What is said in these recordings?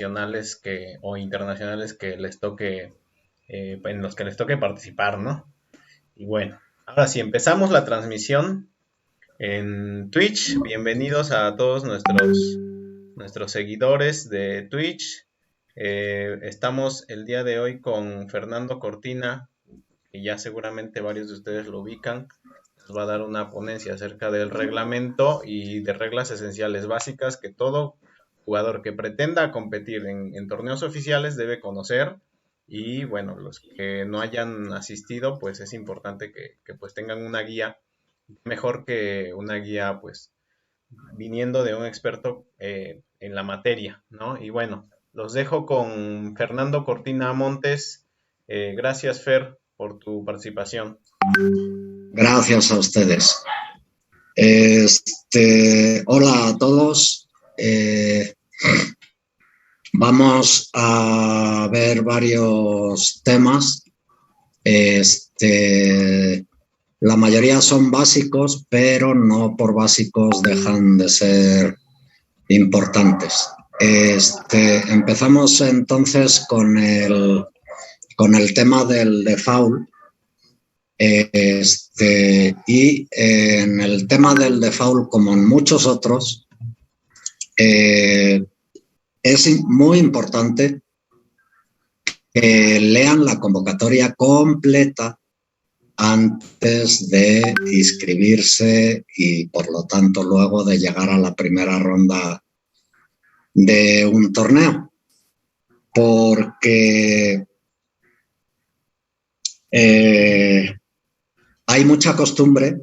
nacionales o internacionales que les toque, en los que les toque participar, ¿no? Y bueno, ahora sí, empezamos la transmisión en Twitch. Bienvenidos a todos nuestros seguidores de Twitch. Estamos el día de hoy con Fernando Cortina, que ya seguramente varios de ustedes lo ubican. Nos va a dar una ponencia acerca del reglamento y de reglas esenciales básicas que todo jugador que pretenda competir en torneos oficiales debe conocer. Y bueno, los que no hayan asistido, pues es importante que pues tengan una guía, mejor que una guía pues viniendo de un experto en la materia, ¿no? Y bueno, los dejo con Fernando Cortina Montes. Gracias, Fer, por tu participación. Gracias a ustedes. Hola a todos. Vamos a ver varios temas. La mayoría son básicos, pero no por básicos dejan de ser importantes. Empezamos entonces con el tema del default. Y en el tema del default, como en muchos otros, es muy importante que lean la convocatoria completa antes de inscribirse y, por lo tanto, luego de llegar a la primera ronda de un torneo. Porque hay mucha costumbre,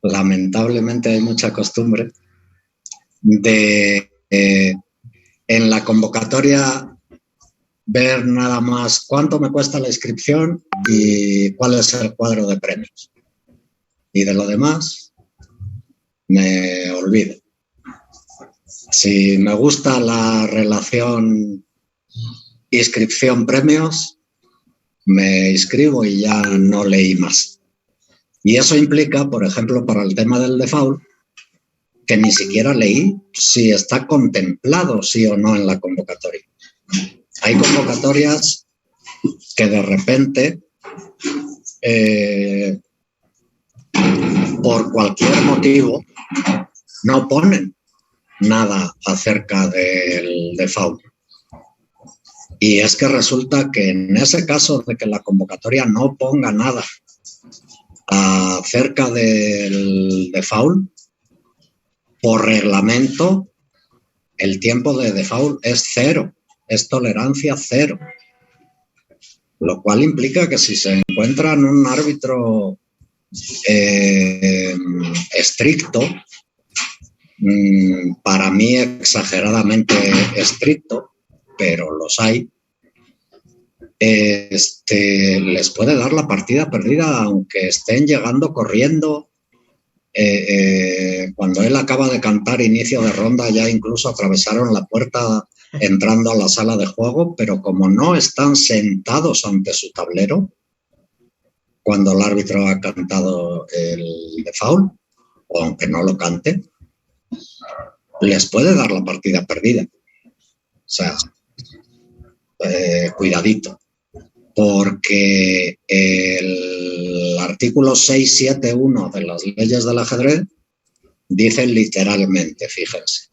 lamentablemente hay mucha costumbre, de en la convocatoria ver nada más cuánto me cuesta la inscripción y cuál es el cuadro de premios. Y de lo demás me olvido. Si me gusta la relación inscripción-premios, me inscribo y ya no leí más. Y eso implica, por ejemplo, para el tema del default, que ni siquiera leí si está contemplado sí o no en la convocatoria. Hay convocatorias que de repente, por cualquier motivo, no ponen nada acerca del default. Y es que resulta que en ese caso de que la convocatoria no ponga nada acerca del default, por reglamento, el tiempo de default es 0, es tolerancia 0. Lo cual implica que si se encuentran un árbitro estricto, para mí exageradamente estricto, pero los hay, les puede dar la partida perdida aunque estén llegando corriendo. Cuando él acaba de cantar inicio de ronda, ya incluso atravesaron la puerta entrando a la sala de juego, pero como no están sentados ante su tablero cuando el árbitro ha cantado el default, o aunque no lo cante, les puede dar la partida perdida. O sea, cuidadito, porque el artículo 671 de las leyes del ajedrez dice literalmente, fíjense,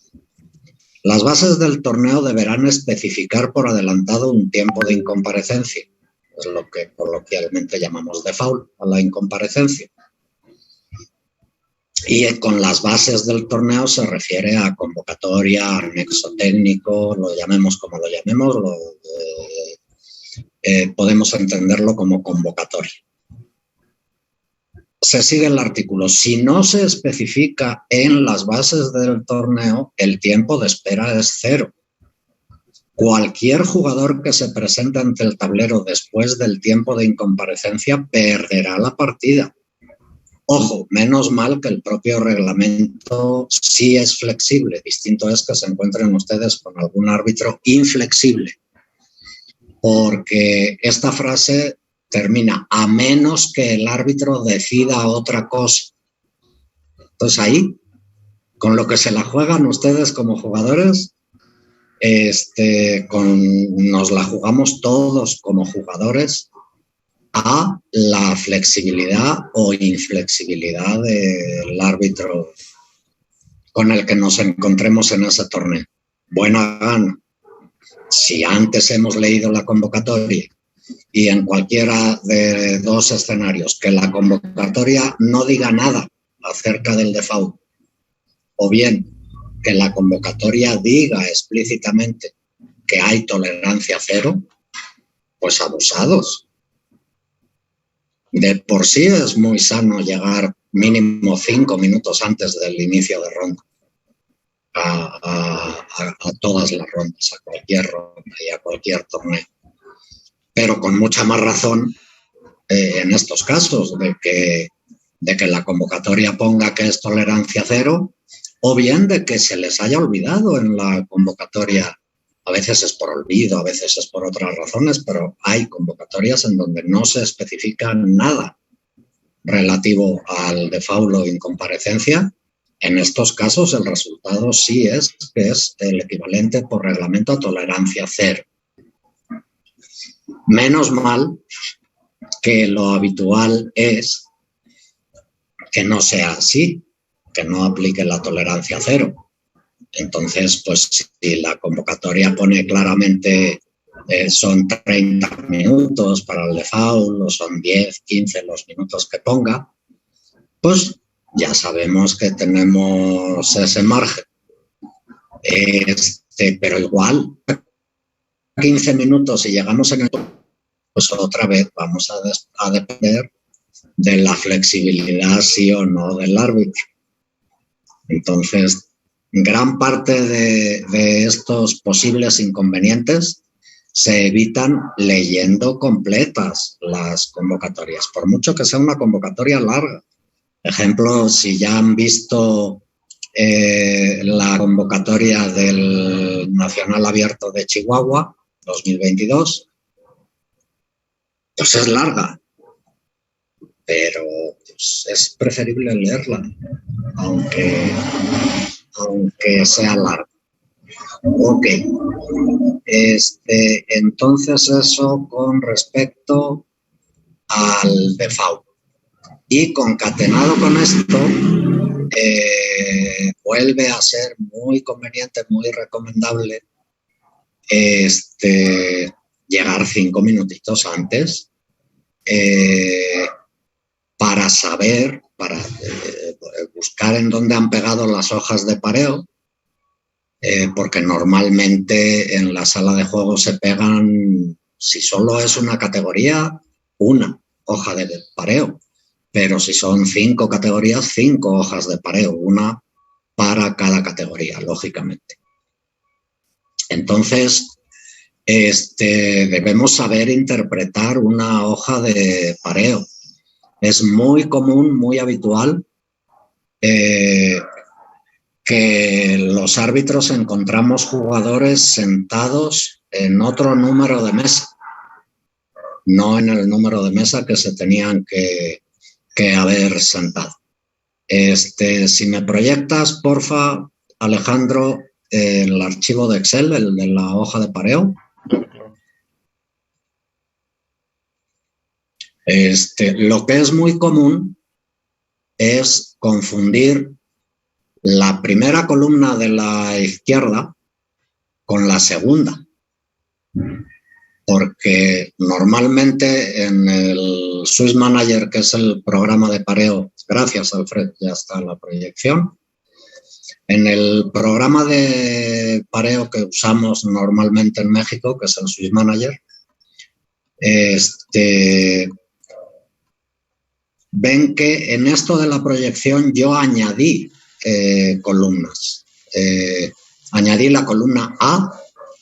las bases del torneo deberán especificar por adelantado un tiempo de incomparecencia, es lo que coloquialmente llamamos default a la incomparecencia. Y con las bases del torneo se refiere a convocatoria, anexo técnico, lo llamemos como lo llamemos, podemos entenderlo como convocatoria. Se sigue el artículo. Si no se especifica en las bases del torneo, el tiempo de espera es 0. Cualquier jugador que se presente ante el tablero después del tiempo de incomparecencia perderá la partida. Ojo, menos mal que el propio reglamento sí es flexible. Distinto es que se encuentren ustedes con algún árbitro inflexible. Porque esta frase termina a menos que el árbitro decida otra cosa. Entonces ahí, con lo que se la juegan ustedes como jugadores, nos la jugamos todos como jugadores a la flexibilidad o inflexibilidad del árbitro con el que nos encontremos en ese torneo. Buena gana. Si antes hemos leído la convocatoria y en cualquiera de dos escenarios que la convocatoria no diga nada acerca del default, o bien que la convocatoria diga explícitamente que hay tolerancia cero, pues abusados. De por sí es muy sano llegar mínimo 5 minutos antes del inicio de ronda a todas las rondas, a cualquier ronda y a cualquier torneo. Pero con mucha más razón en estos casos de que la convocatoria ponga que es tolerancia cero, o bien de que se les haya olvidado en la convocatoria. A veces es por olvido, a veces es por otras razones, pero hay convocatorias en donde no se especifica nada relativo al default o incomparecencia. En estos casos el resultado sí es que es el equivalente por reglamento a tolerancia cero. Menos mal que lo habitual es que no sea así, que no aplique la tolerancia cero. Entonces, pues si la convocatoria pone claramente son 30 minutos para el default o son 10, 15 los minutos que ponga, pues ya sabemos que tenemos ese margen. Pero igual, 15 minutos y llegamos en el... pues otra vez vamos a depender de la flexibilidad sí o no del árbitro. Entonces, gran parte de estos posibles inconvenientes se evitan leyendo completas las convocatorias, por mucho que sea una convocatoria larga. Ejemplo, si ya han visto la convocatoria del Nacional Abierto de Chihuahua 2022, pues es larga, pero pues, es preferible leerla, aunque sea larga. Ok, entonces eso con respecto al default. Y concatenado con esto, vuelve a ser muy conveniente, muy recomendable llegar 5 minutitos antes para saber, para buscar en dónde han pegado las hojas de pareo, porque normalmente en la sala de juego se pegan, si solo es una categoría, una hoja de pareo, pero si son 5 categorías, 5 hojas de pareo, una para cada categoría, lógicamente. Entonces, debemos saber interpretar una hoja de pareo. Es muy común, muy habitual que los árbitros encontramos jugadores sentados en otro número de mesa, no en el número de mesa que se tenían que haber sentado. Si me proyectas, porfa, Alejandro, el archivo de Excel, el de la hoja de pareo. Lo que es muy común es confundir la primera columna de la izquierda con la segunda, porque normalmente en el Swiss Manager, que es el programa de pareo, gracias Alfred, ya está la proyección, en el programa de pareo que usamos normalmente en México, que es el Swiss Manager, ven que en esto de la proyección yo añadí columnas. Añadí la columna A,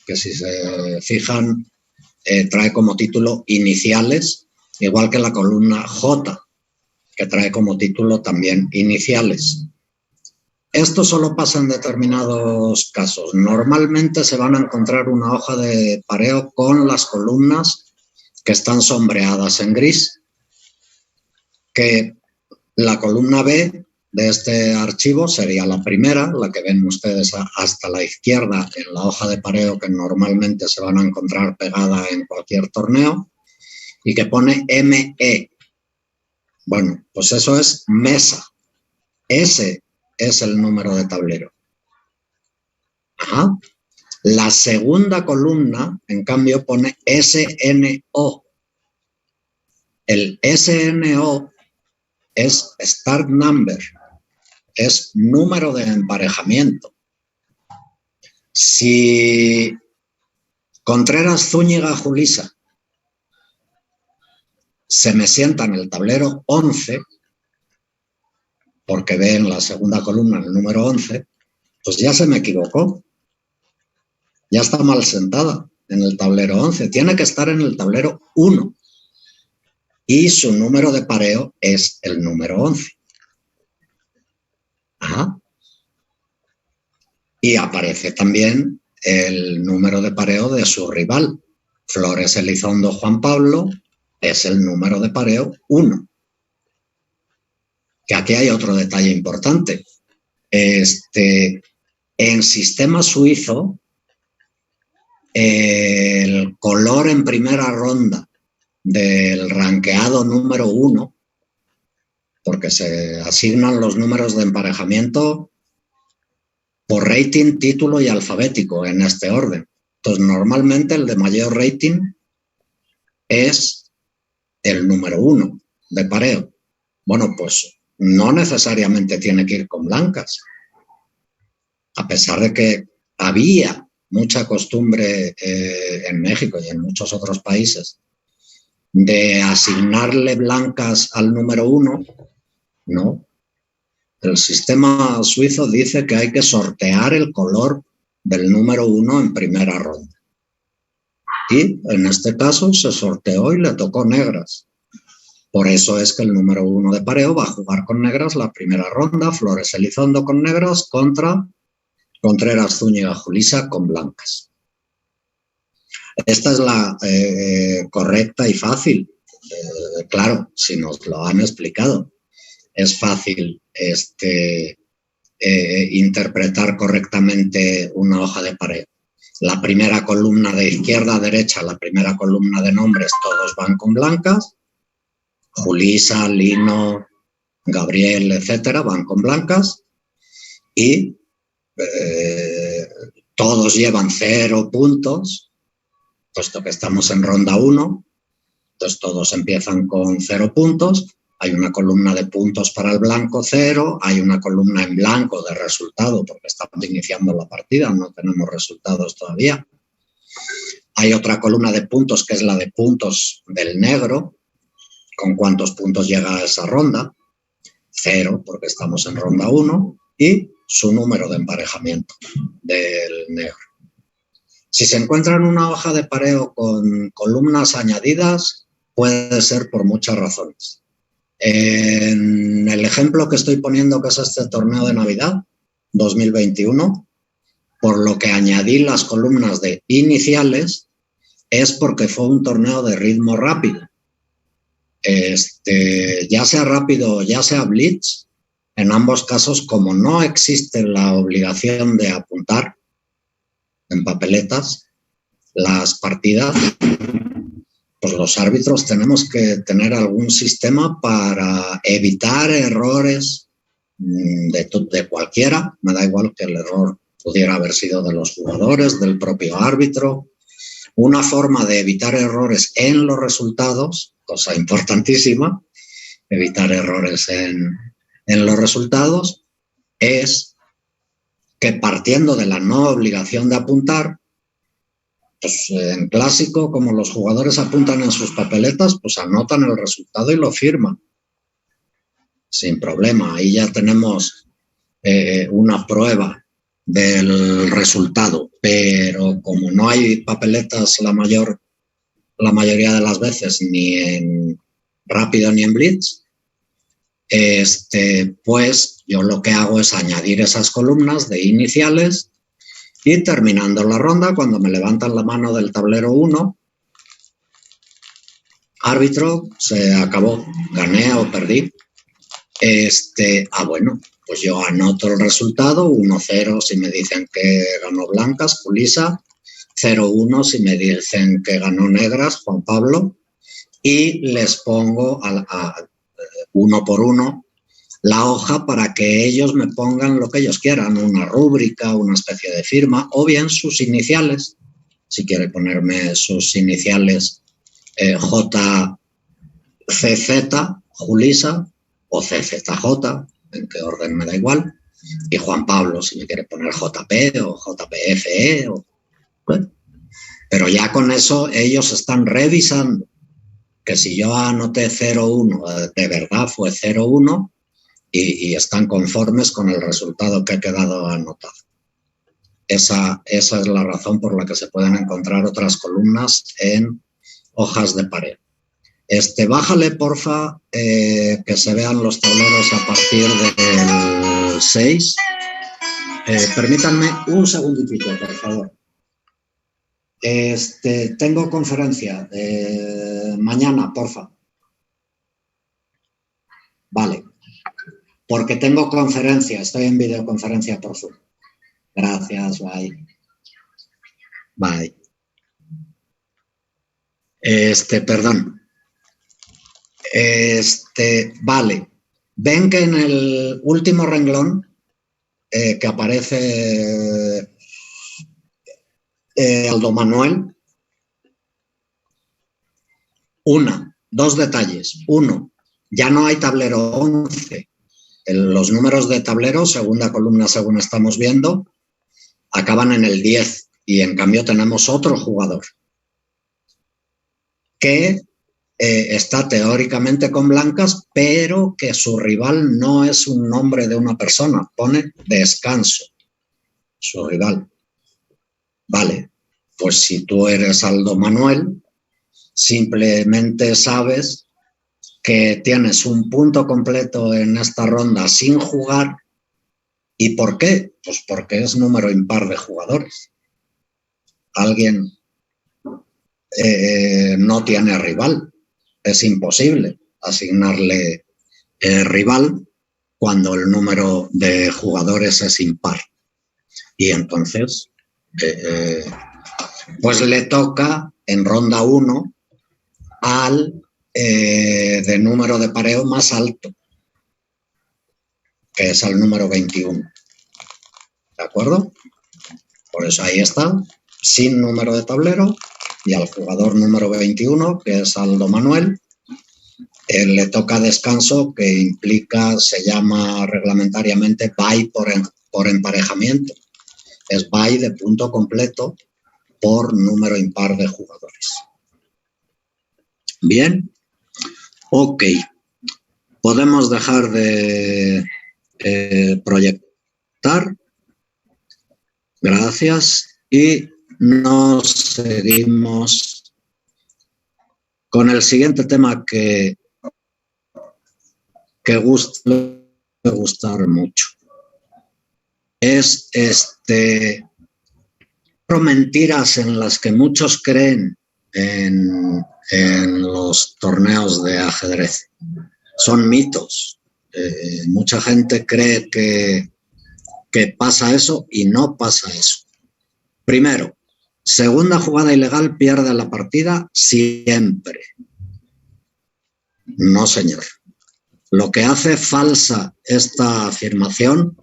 que si se fijan trae como título iniciales, igual que la columna J, que trae como título también iniciales. Esto solo pasa en determinados casos. Normalmente se van a encontrar una hoja de pareo con las columnas que están sombreadas en gris, que la columna B de este archivo sería la primera, la que ven ustedes hasta la izquierda en la hoja de pareo que normalmente se van a encontrar pegada en cualquier torneo y que pone ME. Bueno, pues eso es mesa. Ese es el número de tablero. Ajá. La segunda columna, en cambio, pone SNO. El SNO es Start Number, es número de emparejamiento. Si Contreras, Zúñiga, Julisa se me sienta en el tablero 11, porque ve en la segunda columna el número 11, pues ya se me equivocó. Ya está mal sentada en el tablero 11. Tiene que estar en el tablero 1. Y su número de pareo es el número 11. Ajá. Y aparece también el número de pareo de su rival. Flores Elizondo Juan Pablo es el número de pareo 1. Que aquí hay otro detalle importante. En sistema suizo, el color en primera ronda del ranqueado número 1, porque se asignan los números de emparejamiento por rating, título y alfabético en este orden. Entonces, normalmente el de mayor rating es el número 1 de pareo. Bueno, pues no necesariamente tiene que ir con blancas, a pesar de que había mucha costumbre en México y en muchos otros países de asignarle blancas al número 1, no. El sistema suizo dice que hay que sortear el color del número 1 en primera ronda. Y en este caso se sorteó y le tocó negras. Por eso es que el número 1 de pareo va a jugar con negras la primera ronda, Flores Elizondo con negras contra Contreras, Zúñiga, Julisa con blancas. Esta es la correcta y fácil. Claro, si nos lo han explicado, es fácil interpretar correctamente una hoja de pareo. La primera columna de izquierda a derecha, la primera columna de nombres, todos van con blancas. Julisa, Lino, Gabriel, etcétera, van con blancas. Y todos llevan 0 puntos, puesto que estamos en ronda 1. Entonces todos empiezan con 0 puntos. Hay una columna de puntos para el blanco 0, hay una columna en blanco de resultado, porque estamos iniciando la partida, no tenemos resultados todavía. Hay otra columna de puntos, que es la de puntos del negro, con cuántos puntos llega a esa ronda. 0, porque estamos en ronda 1, y su número de emparejamiento del negro. Si se encuentra en una hoja de pareo con columnas añadidas, puede ser por muchas razones. En el ejemplo que estoy poniendo, que es este torneo de Navidad 2021, por lo que añadí las columnas de iniciales, es porque fue un torneo de ritmo rápido. Ya sea rápido, ya sea blitz, en ambos casos, como no existe la obligación de apuntar en papeletas las partidas, pues los árbitros tenemos que tener algún sistema para evitar errores de cualquiera. Me da igual que el error pudiera haber sido de los jugadores, del propio árbitro. Una forma de evitar errores en los resultados, cosa importantísima, evitar errores en los resultados, es que partiendo de la no obligación de apuntar, pues en clásico, como los jugadores apuntan en sus papeletas, pues anotan el resultado y lo firman. Sin problema, ahí ya tenemos una prueba del resultado, pero como no hay papeletas la mayoría de las veces, ni en rápido ni en blitz, pues yo lo que hago es añadir esas columnas de iniciales y terminando la ronda, cuando me levantan la mano del tablero 1, árbitro, se acabó, gané o perdí. Bueno, pues yo anoto el resultado, 1-0 si me dicen que ganó blancas, Julisa, 0-1 si me dicen que ganó negras, Juan Pablo, y les pongo uno por uno la hoja para que ellos me pongan lo que ellos quieran, una rúbrica, una especie de firma, o bien sus iniciales, si quiere ponerme sus iniciales, JCZ, Julisa, o CZJ, en qué orden me da igual, y Juan Pablo, si me quiere poner JP o JPFE, bueno. Pero ya con eso ellos están revisando que si yo anoté 0-1, de verdad fue 0-1 y están conformes con el resultado que ha quedado anotado. Esa es la razón por la que se pueden encontrar otras columnas en hojas de pared. Bájale, porfa, que se vean los tableros a partir del 6. Permítanme un segundito, por favor. Tengo conferencia mañana, porfa. Vale. Porque tengo conferencia, estoy en videoconferencia por Zoom. Gracias, bye. Bye. Perdón. Vale. Ven que en el último renglón que aparece Aldo Manuel, dos detalles. Uno, ya no hay tablero 11. Los números de tablero, segunda columna según estamos viendo, acaban en el 10 y en cambio tenemos otro jugador que está teóricamente con blancas, pero que su rival no es un nombre de una persona, pone descanso, su rival. Vale, pues si tú eres Aldo Manuel, simplemente sabes que tienes un punto completo en esta ronda sin jugar. ¿Y por qué? Pues porque es número impar de jugadores. Alguien no tiene rival. Es imposible asignarle rival cuando el número de jugadores es impar. Y entonces, pues le toca en ronda 1 al de número de pareo más alto, que es el número 21. ¿De acuerdo? Por eso ahí está, sin número de tablero, y al jugador número 21, que es Aldo Manuel, le toca descanso, que implica, se llama reglamentariamente bye por emparejamiento. Es bye de punto completo por número impar de jugadores. Bien. Ok. Podemos dejar de proyectar. Gracias. Y nos seguimos con el siguiente tema que me gustar mucho. Es mentiras en las que muchos creen en los torneos de ajedrez. Son mitos. Mucha gente cree que pasa eso y no pasa eso. Primero, segunda jugada ilegal pierde la partida siempre. No, señor. Lo que hace falsa esta afirmación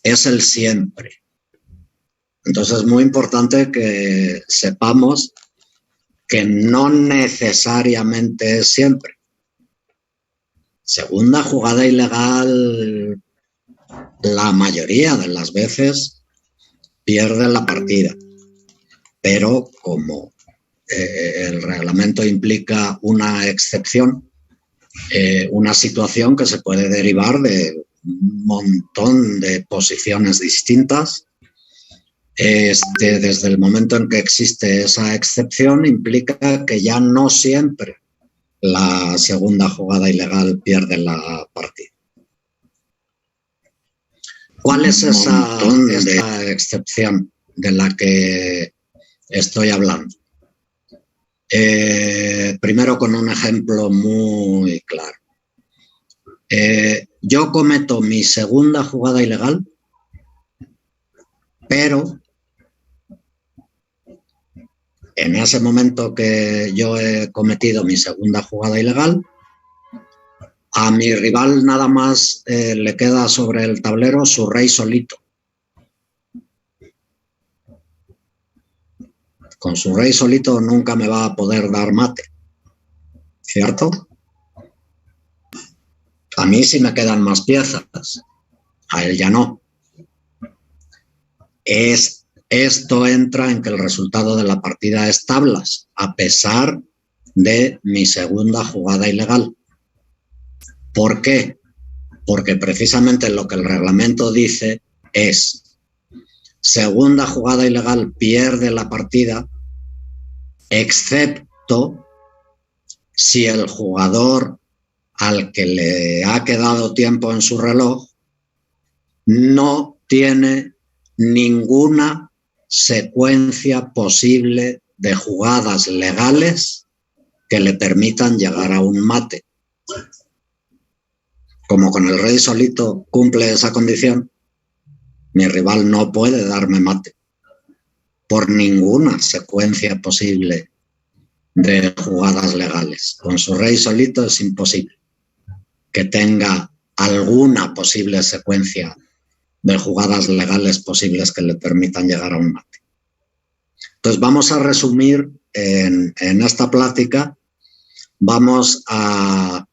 es el siempre. Entonces es muy importante que sepamos que no necesariamente es siempre. Segunda jugada ilegal, la mayoría de las veces pierde la partida, pero como el reglamento implica una excepción, una situación que se puede derivar de un montón de posiciones distintas, desde el momento en que existe esa excepción implica que ya no siempre la segunda jugada ilegal pierde la partida. ¿Cuál es esa excepción de la que estoy hablando? Primero con un ejemplo muy claro. yo cometo mi segunda jugada ilegal, pero en ese momento que yo he cometido mi segunda jugada ilegal, a mi rival nada más le queda sobre el tablero su rey solito. Con su rey solito nunca me va a poder dar mate, ¿cierto? A mí sí me quedan más piezas, a él ya no. Esto entra en que el resultado de la partida es tablas, a pesar de mi segunda jugada ilegal. ¿Por qué? Porque precisamente lo que el reglamento dice es: segunda jugada ilegal, pierde la partida, excepto si el jugador al que le ha quedado tiempo en su reloj no tiene ninguna secuencia posible de jugadas legales que le permitan llegar a un mate. Como con el rey solito cumple esa condición, mi rival no puede darme mate por ninguna secuencia posible de jugadas legales. Con su rey solito es imposible que tenga alguna posible secuencia de jugadas legales posibles que le permitan llegar a un mate. Entonces vamos a resumir en esta plática, vamos a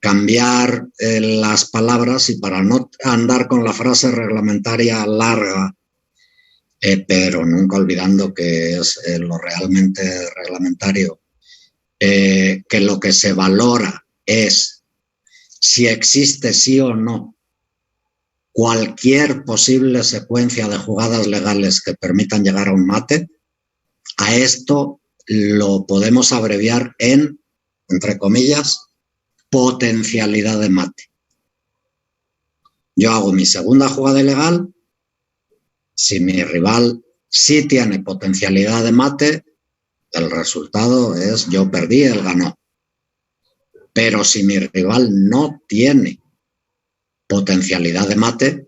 cambiar las palabras, y para no andar con la frase reglamentaria larga, pero nunca olvidando que es lo realmente reglamentario, que lo que se valora es si existe sí o no cualquier posible secuencia de jugadas legales que permitan llegar a un mate. A esto lo podemos abreviar en, entre comillas, potencialidad de mate. Yo hago mi segunda jugada ilegal. Si mi rival sí tiene potencialidad de mate, el resultado es yo perdí, él ganó. Pero si mi rival no tiene potencialidad de mate,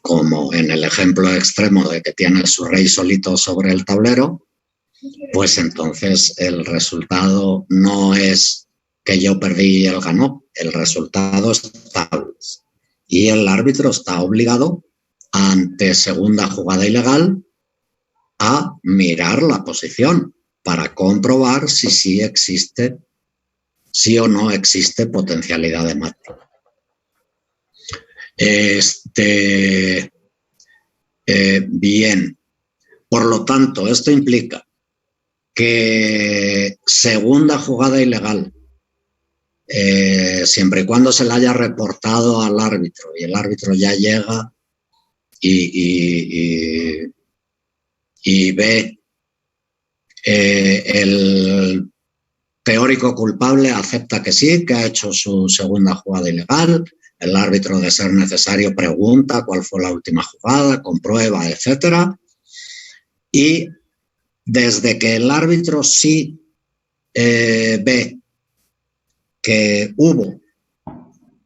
como en el ejemplo extremo de que tiene su rey solito sobre el tablero, pues entonces el resultado no es que yo perdí y él ganó, el resultado es tablas. Y el árbitro está obligado, ante segunda jugada ilegal, a mirar la posición para comprobar si sí existe, sí o no existe potencialidad de mate. Bien. Por lo tanto, esto implica que segunda jugada ilegal, siempre y cuando se le haya reportado al árbitro y el árbitro ya llega y ve el teórico culpable, acepta que sí, que ha hecho su segunda jugada ilegal, el árbitro, de ser necesario, pregunta cuál fue la última jugada, comprueba, etcétera. Y desde que el árbitro sí ve que hubo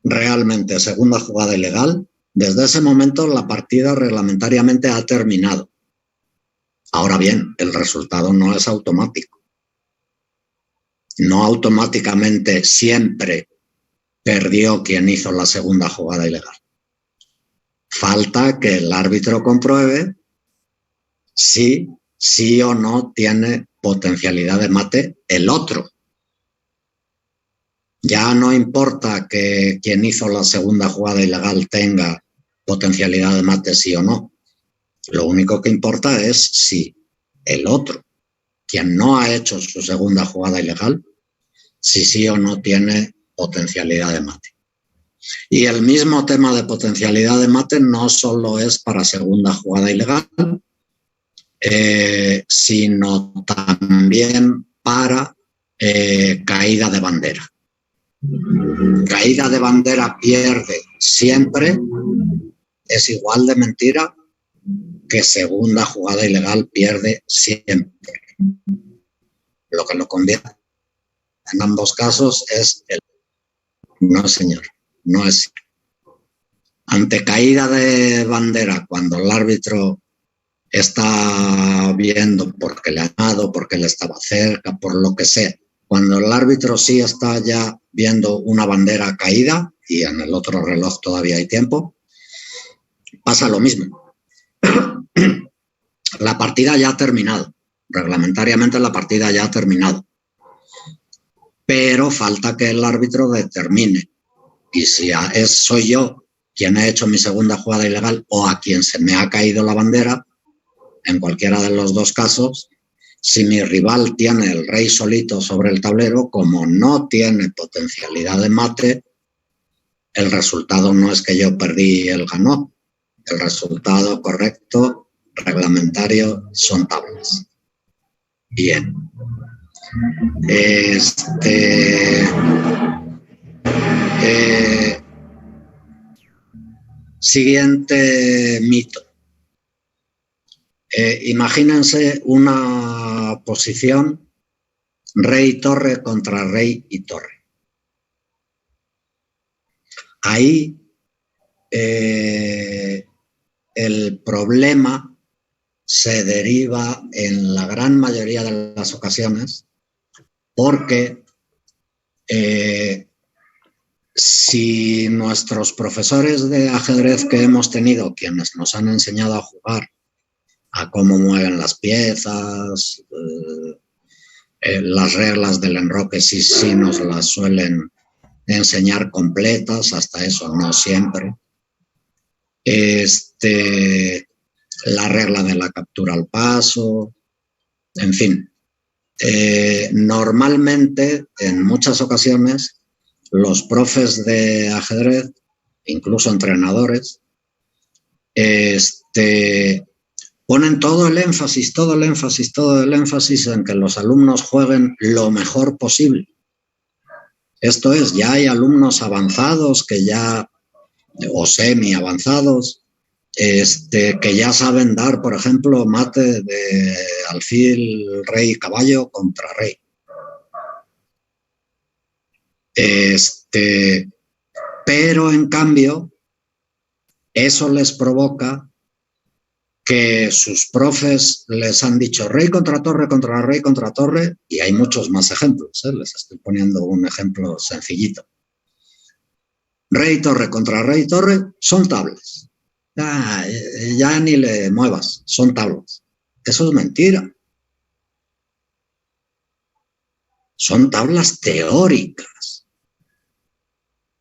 realmente segunda jugada ilegal, desde ese momento la partida reglamentariamente ha terminado. Ahora bien, el resultado no es automático. No automáticamente siempre perdió quien hizo la segunda jugada ilegal. Falta que el árbitro compruebe si sí o no tiene potencialidad de mate el otro. Ya no importa que quien hizo la segunda jugada ilegal tenga potencialidad de mate sí o no. Lo único que importa es si el otro, quien no ha hecho su segunda jugada ilegal, si sí o no tiene potencialidad de mate. Y el mismo tema de potencialidad de mate no solo es para segunda jugada ilegal, sino también para caída de bandera. Caída de bandera pierde siempre, es igual de mentira que segunda jugada ilegal pierde siempre. Lo que lo convierte en ambos casos es el No, señor, no es. Ante caída de bandera, cuando el árbitro está viendo porque le ha dado, porque le estaba cerca, por lo que sea, cuando el árbitro sí está ya viendo una bandera caída y en el otro reloj todavía hay tiempo, pasa lo mismo. La partida ya ha terminado. Reglamentariamente la partida ya ha terminado. Pero falta que el árbitro determine. Y si soy yo quien ha hecho mi segunda jugada ilegal o a quien se me ha caído la bandera, en cualquiera de los dos casos, si mi rival tiene el rey solito sobre el tablero, como no tiene potencialidad de mate, el resultado no es que yo perdí y él ganó. El resultado correcto, reglamentario, son tablas. Bien. Siguiente mito. Imagínense una posición rey-torre contra rey y torre. Ahí el problema se deriva en la gran mayoría de las ocasiones porque si nuestros profesores de ajedrez que hemos tenido, quienes nos han enseñado a jugar, a cómo mueven las piezas, las reglas del enroque sí nos las suelen enseñar completas, hasta eso no siempre. La regla de la captura al paso, en fin. Normalmente, en muchas ocasiones, los profes de ajedrez, incluso entrenadores, ponen todo el énfasis en que los alumnos jueguen lo mejor posible. Esto es, ya hay alumnos avanzados o semi avanzados, que ya saben dar, por ejemplo, mate de alfil, rey, caballo contra rey. Pero en cambio, eso les provoca que sus profes les han dicho rey contra torre, contra rey, contra torre, y hay muchos más ejemplos, les estoy poniendo un ejemplo sencillito. Rey, torre contra rey, torre, son tablas. Ya ni le muevas, son tablas. Eso es mentira. Son tablas teóricas,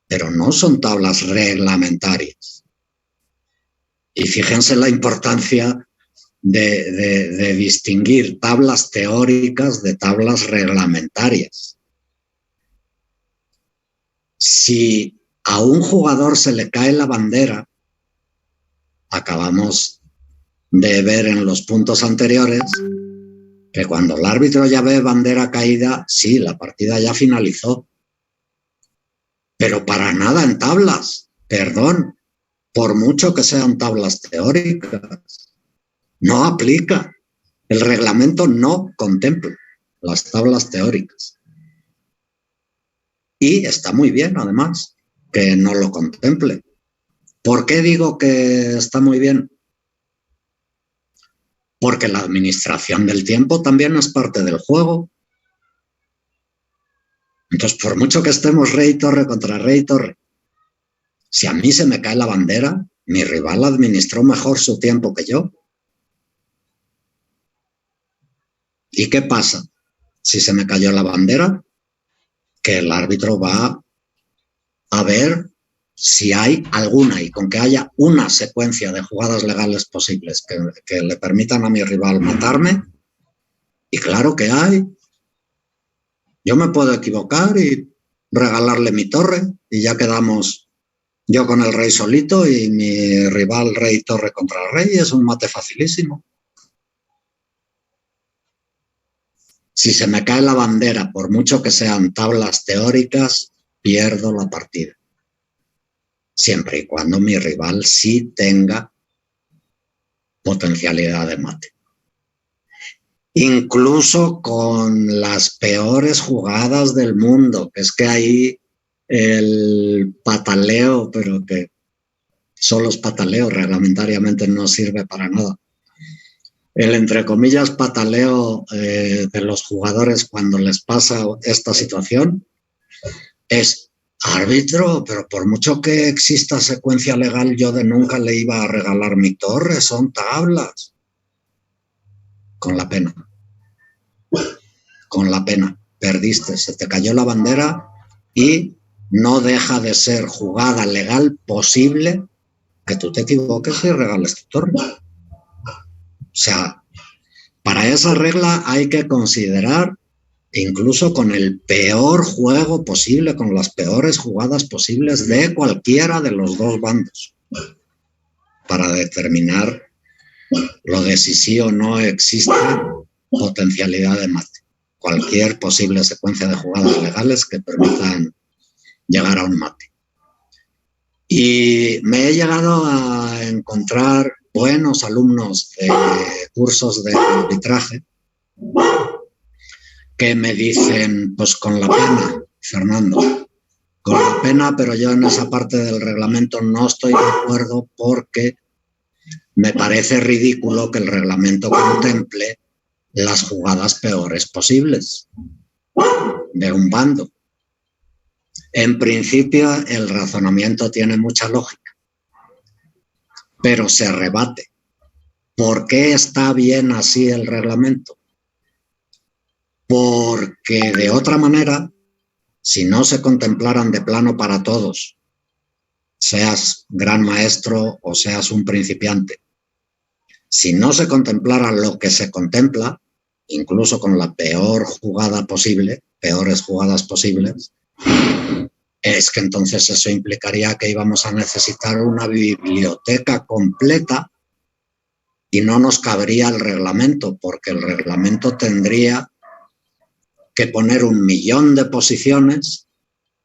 pero no son tablas reglamentarias. Y fíjense la importancia de distinguir tablas teóricas de tablas reglamentarias. Si a un jugador se le cae la bandera, acabamos de ver en los puntos anteriores que cuando el árbitro ya ve bandera caída, sí, la partida ya finalizó. Pero para nada en tablas, perdón, por mucho que sean tablas teóricas, no aplica. El reglamento no contempla las tablas teóricas. Y está muy bien, además, que no lo contemple. ¿Por qué digo que está muy bien? Porque la administración del tiempo también es parte del juego. Entonces, por mucho que estemos rey-torre contra rey-torre, si a mí se me cae la bandera, mi rival administró mejor su tiempo que yo. ¿Y qué pasa si se me cayó la bandera? Que el árbitro va a ver si hay alguna, y con que haya una secuencia de jugadas legales posibles que le permitan a mi rival matarme, y claro que hay. Yo me puedo equivocar y regalarle mi torre y ya quedamos yo con el rey solito y mi rival rey torre contra rey, es un mate facilísimo. Si se me cae la bandera, por mucho que sean tablas teóricas, pierdo la partida. Siempre y cuando mi rival sí tenga potencialidad de mate. Incluso con las peores jugadas del mundo, que es que ahí el pataleo, pero que solo es pataleo, reglamentariamente no sirve para nada. El, entre comillas, pataleo de los jugadores cuando les pasa esta situación es: árbitro, pero por mucho que exista secuencia legal, yo de nunca le iba a regalar mi torre, son tablas. Con la pena. Con la pena. Perdiste, se te cayó la bandera y no deja de ser jugada legal posible que tú te equivoques y regales tu torre. O sea, para esa regla hay que considerar, incluso con el peor juego posible, con las peores jugadas posibles de cualquiera de los dos bandos, para determinar lo de si sí o no existe potencialidad de mate. Cualquier posible secuencia de jugadas legales que permitan llegar a un mate. Y me he llegado a encontrar buenos alumnos de cursos de arbitraje que me dicen, pues con la pena, Fernando, con la pena, pero yo en esa parte del reglamento no estoy de acuerdo porque me parece ridículo que el reglamento contemple las jugadas peores posibles de un bando. En principio, el razonamiento tiene mucha lógica, pero se rebate. ¿Por qué está bien así el reglamento? Porque de otra manera, si no se contemplaran de plano para todos, seas gran maestro o seas un principiante, si no se contemplara lo que se contempla, incluso con la peor jugada posible, peores jugadas posibles, es que entonces eso implicaría que íbamos a necesitar una biblioteca completa y no nos cabría el reglamento, porque el reglamento tendría que poner 1.000.000 de posiciones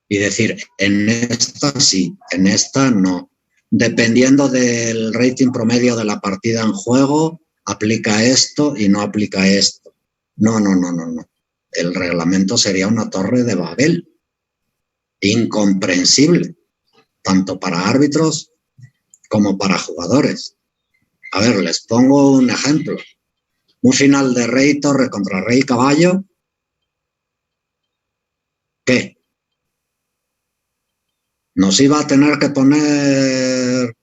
y decir, en esta sí, en esta no. Dependiendo del rating promedio de la partida en juego, aplica esto y no aplica esto. No. El reglamento sería una torre de Babel. Incomprensible, tanto para árbitros como para jugadores. A ver, les pongo un ejemplo. Un final de rey torre contra rey caballo. ¿Qué? Nos iba a tener que poner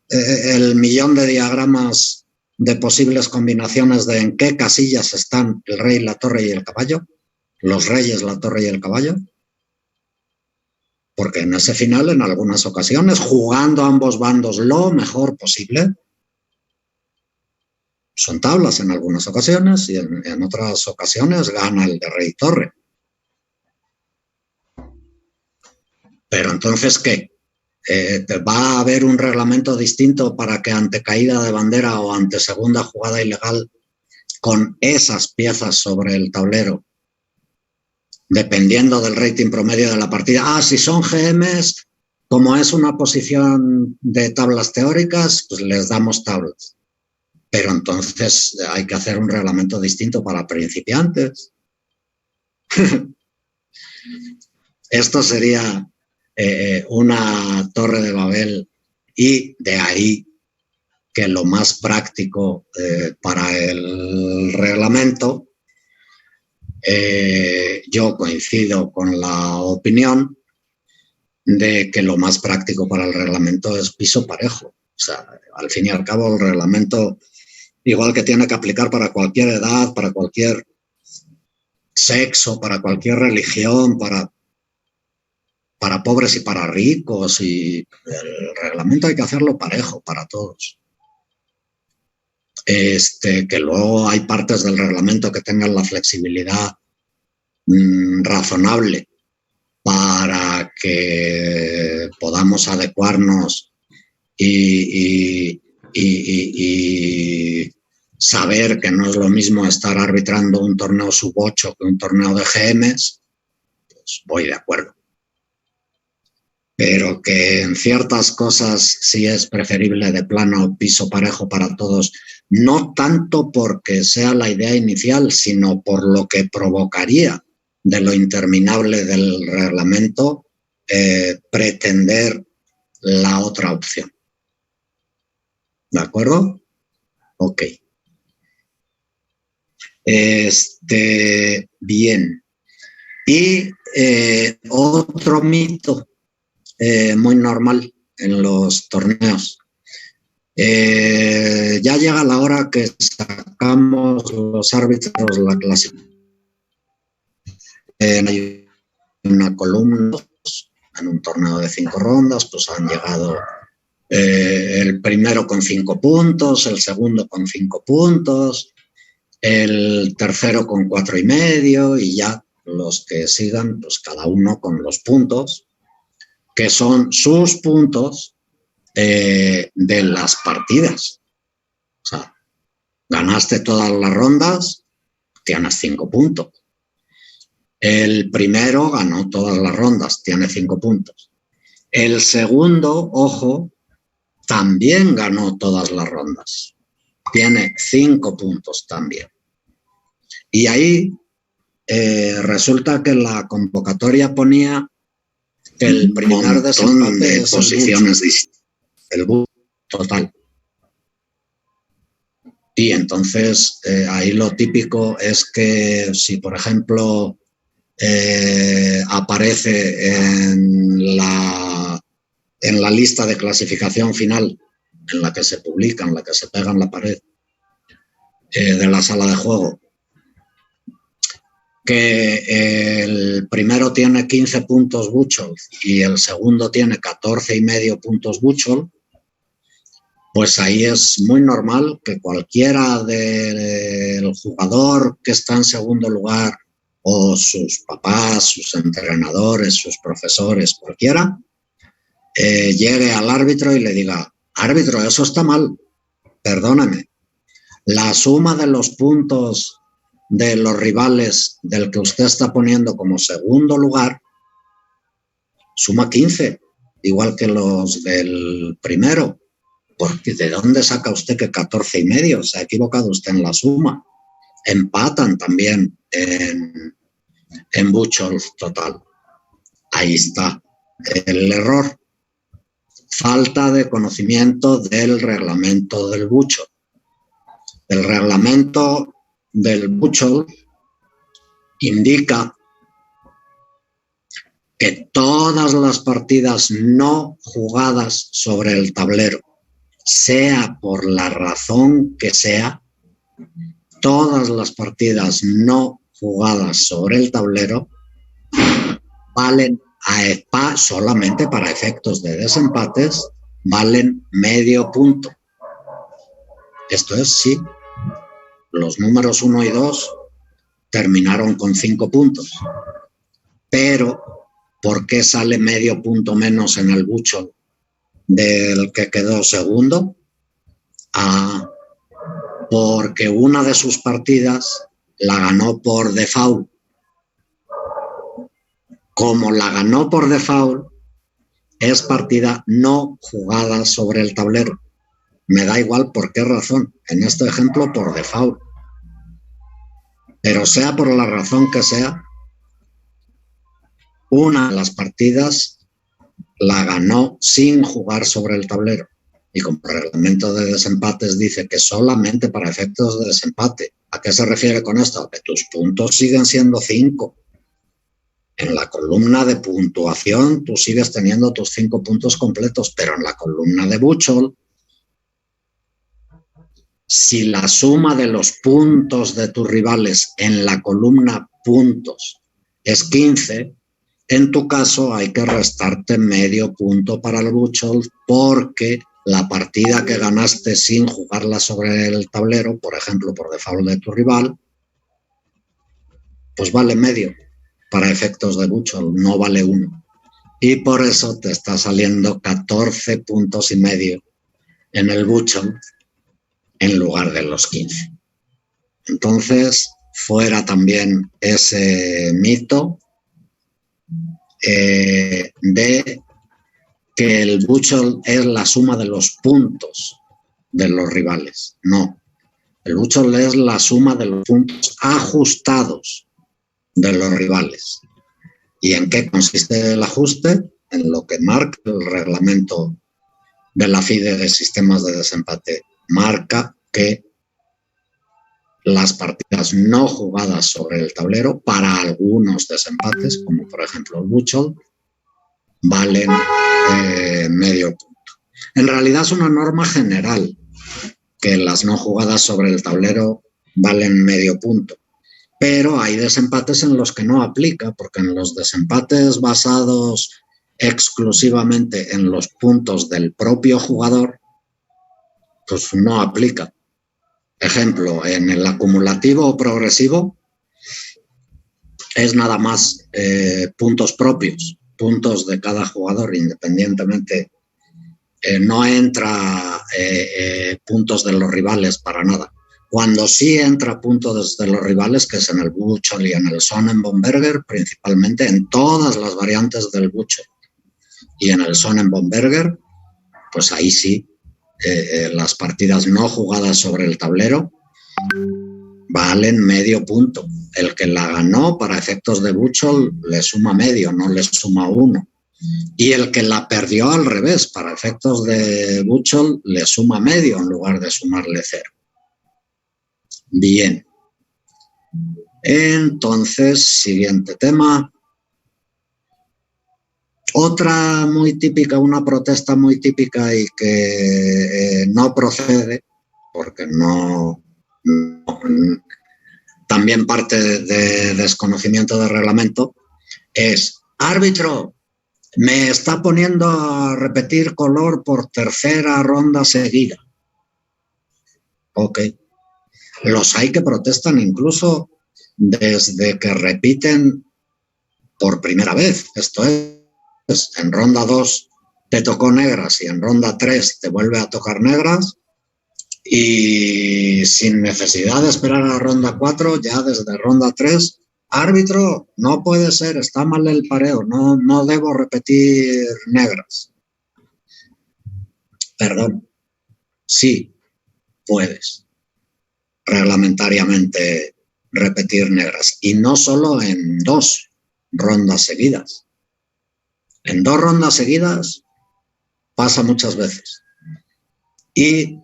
el 1.000.000 de diagramas de posibles combinaciones de en qué casillas están el rey, la torre y el caballo, los reyes, la torre y el caballo, porque en ese final, en algunas ocasiones, jugando a ambos bandos lo mejor posible, son tablas en algunas ocasiones y en otras ocasiones gana el de rey torre. Pero entonces, ¿qué? ¿Va a haber un reglamento distinto para que ante caída de bandera o ante segunda jugada ilegal, con esas piezas sobre el tablero, dependiendo del rating promedio de la partida? Si son GMs, como es una posición de tablas teóricas, pues les damos tablas. Pero entonces hay que hacer un reglamento distinto para principiantes. Esto sería una torre de Babel, y de ahí que lo más práctico para el reglamento, yo coincido con la opinión de que lo más práctico para el reglamento es piso parejo. O sea, al fin y al cabo el reglamento, igual que tiene que aplicar para cualquier edad, para cualquier sexo, para cualquier religión, para pobres y para ricos, y el reglamento hay que hacerlo parejo para todos. Que luego hay partes del reglamento que tengan la flexibilidad razonable para que podamos adecuarnos y saber que no es lo mismo estar arbitrando un torneo sub-8 que un torneo de GMs, pues voy de acuerdo. Pero que en ciertas cosas sí es preferible de plano piso parejo para todos, no tanto porque sea la idea inicial, sino por lo que provocaría de lo interminable del reglamento, pretender la otra opción. ¿De acuerdo? Ok. Bien. Y otro mito muy normal en los torneos. Ya llega la hora que sacamos los árbitros la clasificación. Hay una columna en un torneo de 5 rondas, pues han llegado el primero con 5 puntos, el segundo con 5 puntos, el tercero con 4,5 y ya los que sigan, pues cada uno con los puntos, que son sus puntos de las partidas. O sea, ganaste todas las rondas, tienes 5 puntos. El primero ganó todas las rondas, tiene 5 puntos. El segundo, ojo, también ganó todas las rondas. Tiene 5 puntos también. Y ahí resulta que la convocatoria ponía que el primer desempate de posiciones distintas. El total. Y entonces ahí lo típico es que si, por ejemplo, aparece en la lista de clasificación final, en la que se publica, en la que se pega en la pared de la sala de juego, que el primero tiene 15 puntos Buchholz y el segundo tiene 14,5 puntos Buchholz, pues ahí es muy normal que cualquiera del jugador que está en segundo lugar o sus papás, sus entrenadores, sus profesores, cualquiera, llegue al árbitro y le diga: árbitro, eso está mal, perdóname, la suma de los puntos de los rivales del que usted está poniendo como segundo lugar suma 15, igual que los del primero. Porque ¿de dónde saca usted que 14,5? Se ha equivocado usted en la suma. Empatan también en Buchholz total. Ahí está el error. Falta de conocimiento del reglamento del Buchholz. El reglamento del Buchholz indica que todas las partidas no jugadas sobre el tablero, sea por la razón que sea, todas las partidas no jugadas sobre el tablero valen solamente para efectos de desempates, valen medio punto. Esto es, sí, los números 1 y 2 terminaron con 5 puntos, pero ¿por qué sale medio punto menos en el Buchholz del que quedó segundo? Porque una de sus partidas la ganó por default. Como la ganó por default, es partida no jugada sobre el tablero. Me da igual por qué razón. En este ejemplo, por default. Pero sea por la razón que sea, una de las partidas la ganó sin jugar sobre el tablero. Y como el reglamento de desempates dice que solamente para efectos de desempate. ¿A qué se refiere con esto? Que tus puntos siguen siendo 5. En la columna de puntuación tú sigues teniendo tus 5 puntos completos, pero en la columna de Buchholz, si la suma de los puntos de tus rivales en la columna puntos es 15, en tu caso hay que restarte medio punto para el Buchholz porque la partida que ganaste sin jugarla sobre el tablero, por ejemplo, por default de tu rival, pues vale medio para efectos de Buchholz, no vale 1. Y por eso te está saliendo 14,5 puntos en el Buchholz en lugar de los 15. Entonces, fuera también ese mito de que el Buchholz es la suma de los puntos de los rivales. No, el Buchholz es la suma de los puntos ajustados de los rivales. ¿Y en qué consiste el ajuste? en lo que marca el reglamento de la FIDE de sistemas de desempate, marca que las partidas no jugadas sobre el tablero para algunos desempates, como por ejemplo el Buchholz, valen medio punto. En realidad es una norma general que las no jugadas sobre el tablero valen medio punto, pero hay desempates en los que no aplica, porque en los desempates basados exclusivamente en los puntos del propio jugador, pues no aplica. Ejemplo, en el acumulativo o progresivo es nada más puntos propios, puntos de cada jugador independientemente. No entra puntos de los rivales para nada. Cuando sí entra puntos de los rivales, que es en el Buchholz y en el Sonnenbomberger, principalmente en todas las variantes del Buchholz y en el Sonnenbomberger, pues ahí sí, las partidas no jugadas sobre el tablero valen medio punto. El que la ganó para efectos de Buchholz le suma medio, no le suma 1. Y el que la perdió al revés, para efectos de Buchholz, le suma medio en lugar de sumarle 0. Bien. Entonces, siguiente tema. Otra muy típica, una protesta muy típica y que no procede, porque no también parte de desconocimiento del reglamento, es: árbitro, me está poniendo a repetir color por tercera ronda seguida. Ok. Los hay que protestan incluso desde que repiten por primera vez. Esto es, en ronda 2 te tocó negras y en ronda 3 te vuelve a tocar negras, y sin necesidad de esperar a la ronda 4, ya desde ronda 3, árbitro, no puede ser, está mal el pareo, no debo repetir negras. Perdón, sí, puedes reglamentariamente repetir negras, y no solo en 2 rondas seguidas. En 2 rondas seguidas pasa muchas veces. Y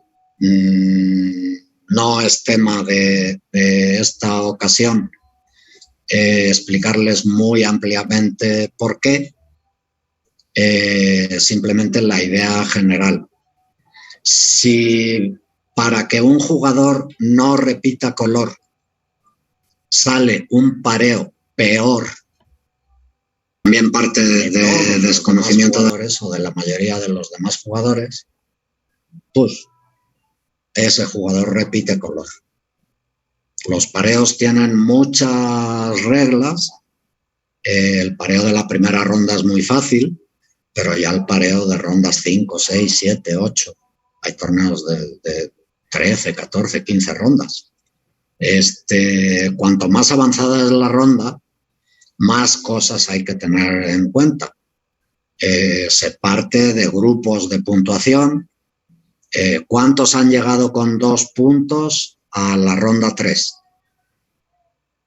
no es tema de esta ocasión explicarles muy ampliamente por qué, simplemente la idea general. Si para que un jugador no repita color sale un pareo peor, también parte de desconocimiento de o de la mayoría de los demás jugadores, pues ese jugador repite color. Los pareos tienen muchas reglas. El pareo de la primera ronda es muy fácil, pero ya el pareo de rondas 5, 6, 7, 8, hay torneos de 13, 14, 15 rondas. Cuanto más avanzada es la ronda, más cosas hay que tener en cuenta. Se parte de grupos de puntuación. ¿Cuántos han llegado con 2 puntos a la ronda 3?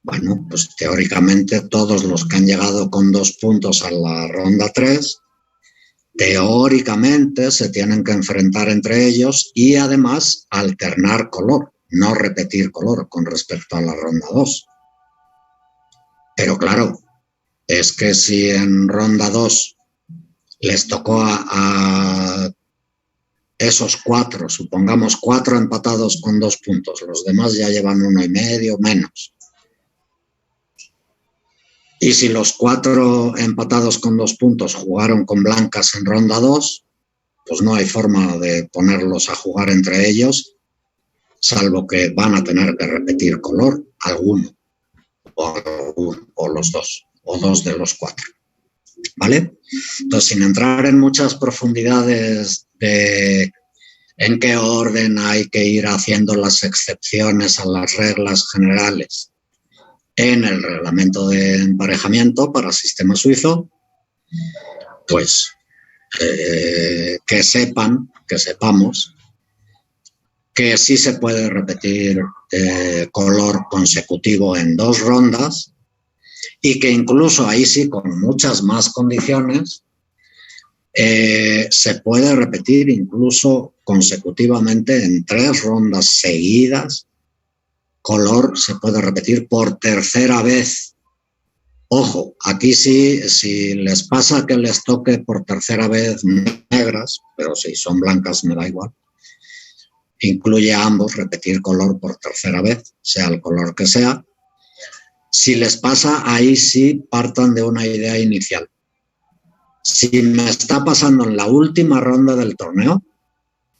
Bueno, pues teóricamente todos los que han llegado con 2 puntos a la ronda 3, teóricamente se tienen que enfrentar entre ellos y además alternar color, no repetir color con respecto a la ronda 2. Pero claro, es que si en ronda 2 les tocó a esos 4, supongamos 4 empatados con 2 puntos, los demás ya llevan 1,5 menos. Y si los 4 empatados con 2 puntos jugaron con blancas en ronda 2, pues no hay forma de ponerlos a jugar entre ellos, salvo que van a tener que repetir color, alguno, o los 2, o 2 de los 4. ¿Vale? Entonces, sin entrar en muchas profundidades de en qué orden hay que ir haciendo las excepciones a las reglas generales en el reglamento de emparejamiento para sistema suizo, pues que sepamos que sí se puede repetir color consecutivo en 2 rondas, y que incluso ahí sí, con muchas más condiciones, Se puede repetir incluso consecutivamente en 3 rondas seguidas. Color se puede repetir por tercera vez. Ojo, aquí sí, si les pasa que les toque por tercera vez negras, pero si son blancas me da igual, incluye a ambos repetir color por tercera vez, sea el color que sea. Si les pasa, ahí sí partan de una idea inicial. Si me está pasando en la última ronda del torneo,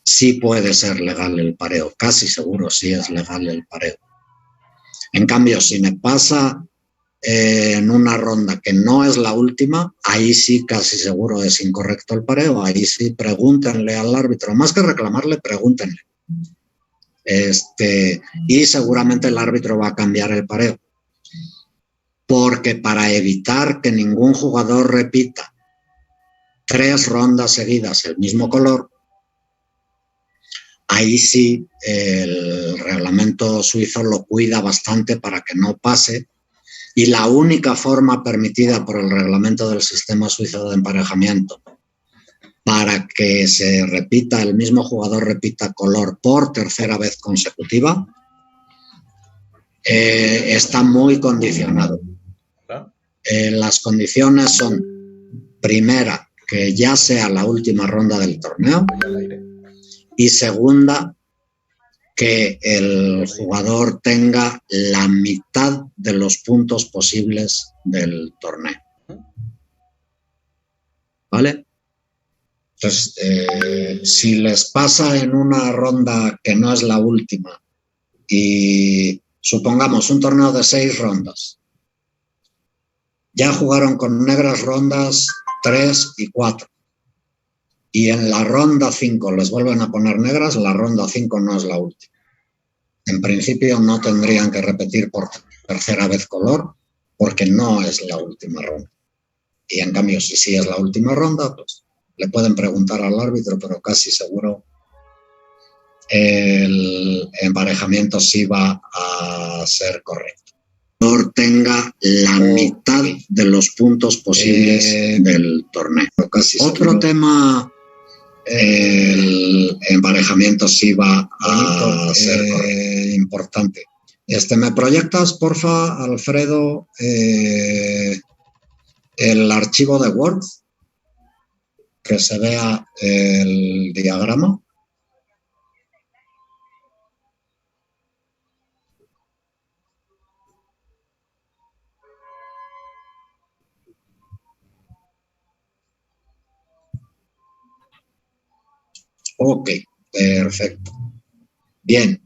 sí puede ser legal el pareo, casi seguro sí es legal el pareo. En cambio, si me pasa en una ronda que no es la última, ahí sí casi seguro es incorrecto el pareo, ahí sí pregúntenle al árbitro, más que reclamarle, pregúntenle. Y seguramente el árbitro va a cambiar el pareo. Porque para evitar que ningún jugador repita 3 rondas seguidas el mismo color, ahí sí el reglamento suizo lo cuida bastante para que no pase, y la única forma permitida por el reglamento del sistema suizo de emparejamiento para que se repita, el mismo jugador repita color por tercera vez consecutiva, está muy condicionado. Las condiciones son, primera, que ya sea la última ronda del torneo, y segunda, que el jugador tenga la mitad de los puntos posibles del torneo. ¿Vale? Entonces, si les pasa en una ronda que no es la última, y supongamos un torneo de 6 rondas, ya jugaron con negras rondas 3 y 4. Y en la ronda 5 les vuelven a poner negras, la ronda 5 no es la última. En principio no tendrían que repetir por tercera vez color, porque no es la última ronda. Y en cambio, si sí es la última ronda, pues le pueden preguntar al árbitro, pero casi seguro el emparejamiento sí va a ser correcto. Tenga la mitad de los puntos posibles del torneo. Casi otro tema, el emparejamiento sí va a ser importante. ¿Me proyectas, porfa, Alfredo, el archivo de Word? Que se vea el diagrama. Ok, perfecto. Bien.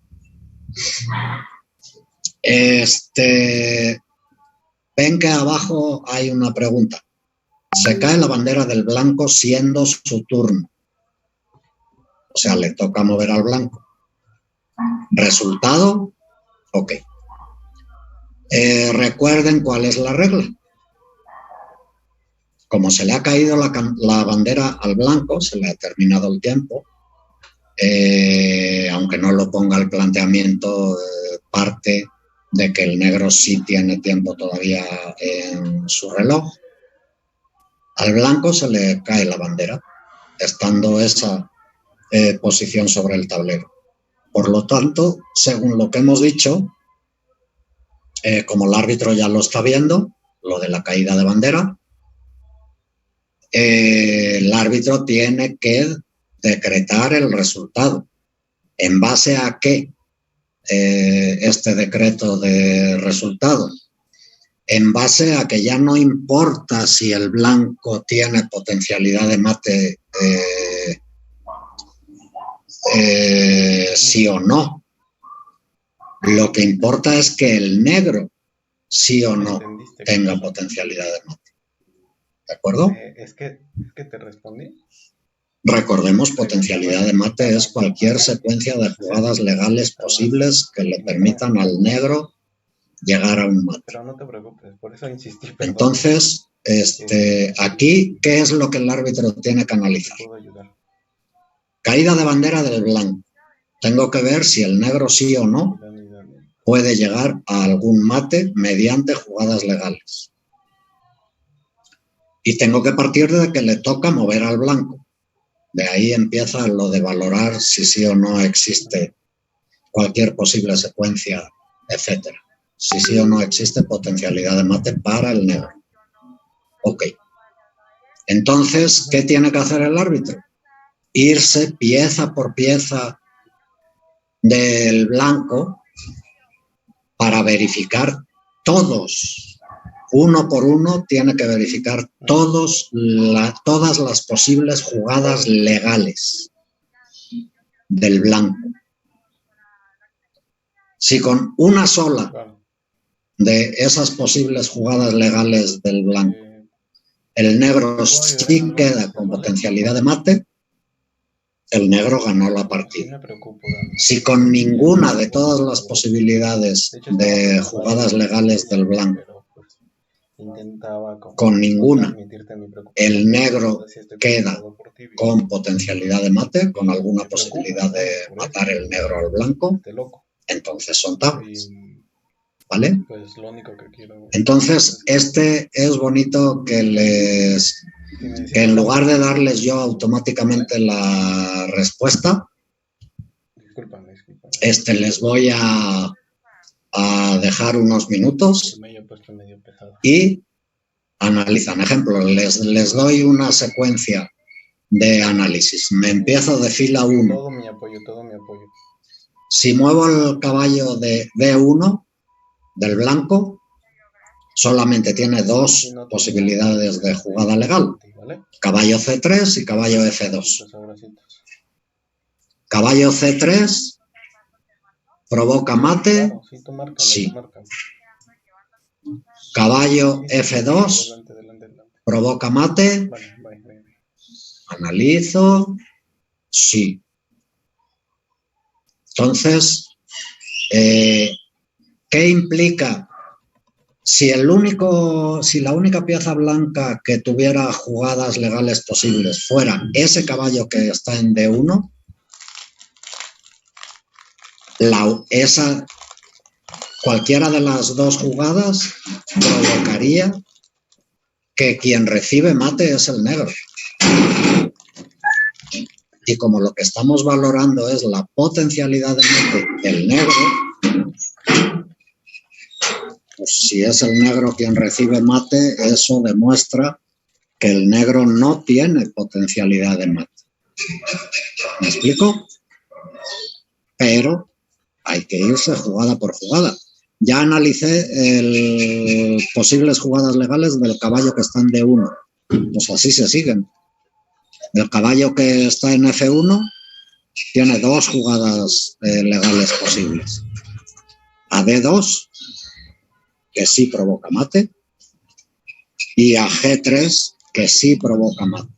Ven que abajo hay una pregunta. Se cae la bandera del blanco siendo su turno. O sea, le toca mover al blanco. ¿Resultado? Ok. Recuerden cuál es la regla. Como se le ha caído la bandera al blanco, se le ha terminado el tiempo, aunque no lo ponga el planteamiento, parte de que el negro sí tiene tiempo todavía en su reloj. Al blanco se le cae la bandera, estando esa posición sobre el tablero. Por lo tanto, según lo que hemos dicho, como el árbitro ya lo está viendo, lo de la caída de bandera, el árbitro tiene que decretar el resultado. ¿En base a qué este decreto de resultado? En base a que ya no importa si el blanco tiene potencialidad de mate sí o no. Lo que importa es que el negro sí o no tenga potencialidad de mate. ¿De acuerdo? Es que te respondí. Recordemos, potencialidad de mate es cualquier secuencia de jugadas legales posibles que le permitan al negro llegar a un mate. Pero no te preocupes, por eso insistí. Entonces, aquí, ¿qué es lo que el árbitro tiene que analizar? Caída de bandera del blanco. Tengo que ver si el negro sí o no puede llegar a algún mate mediante jugadas legales. Y tengo que partir de que le toca mover al blanco. De ahí empieza lo de valorar si sí o no existe cualquier posible secuencia, etcétera. Si sí o no existe potencialidad de mate para el negro. Ok. Entonces, ¿qué tiene que hacer el árbitro? Irse pieza por pieza del blanco para verificar todos. Uno por uno tiene que verificar todas las posibles jugadas legales del blanco. Si con una sola de esas posibles jugadas legales del blanco el negro sí queda con potencialidad de mate, el negro ganó la partida. Si con ninguna de todas las posibilidades de jugadas legales del blanco, con ninguna, el negro queda con potencialidad de mate, con alguna posibilidad de matar el negro al blanco, entonces son tablas. ¿Vale? Entonces, es bonito que en lugar de darles yo automáticamente la respuesta, les voy a dejar unos minutos y analizan. Ejemplo, les doy una secuencia de análisis. Me empiezo de fila 1. Todo mi apoyo. Si muevo el caballo de D1 del blanco, solamente tiene dos posibilidades de jugada legal. Caballo C3 y caballo F2. Caballo C3 provoca mate. Sí. Caballo F2 provoca mate. Analizo. Sí. Entonces, ¿qué implica? Si la única pieza blanca que tuviera jugadas legales posibles fuera ese caballo que está en D1, cualquiera de las dos jugadas provocaría que quien recibe mate es el negro. Y como lo que estamos valorando es la potencialidad de mate del negro, pues si es el negro quien recibe mate, eso demuestra que el negro no tiene potencialidad de mate. ¿Me explico? Pero hay que irse jugada por jugada. Ya analicé posibles jugadas legales del caballo que está en D1. Pues así se siguen. El caballo que está en F1 tiene dos jugadas legales posibles. A D2, que sí provoca mate, y a G3, que sí provoca mate.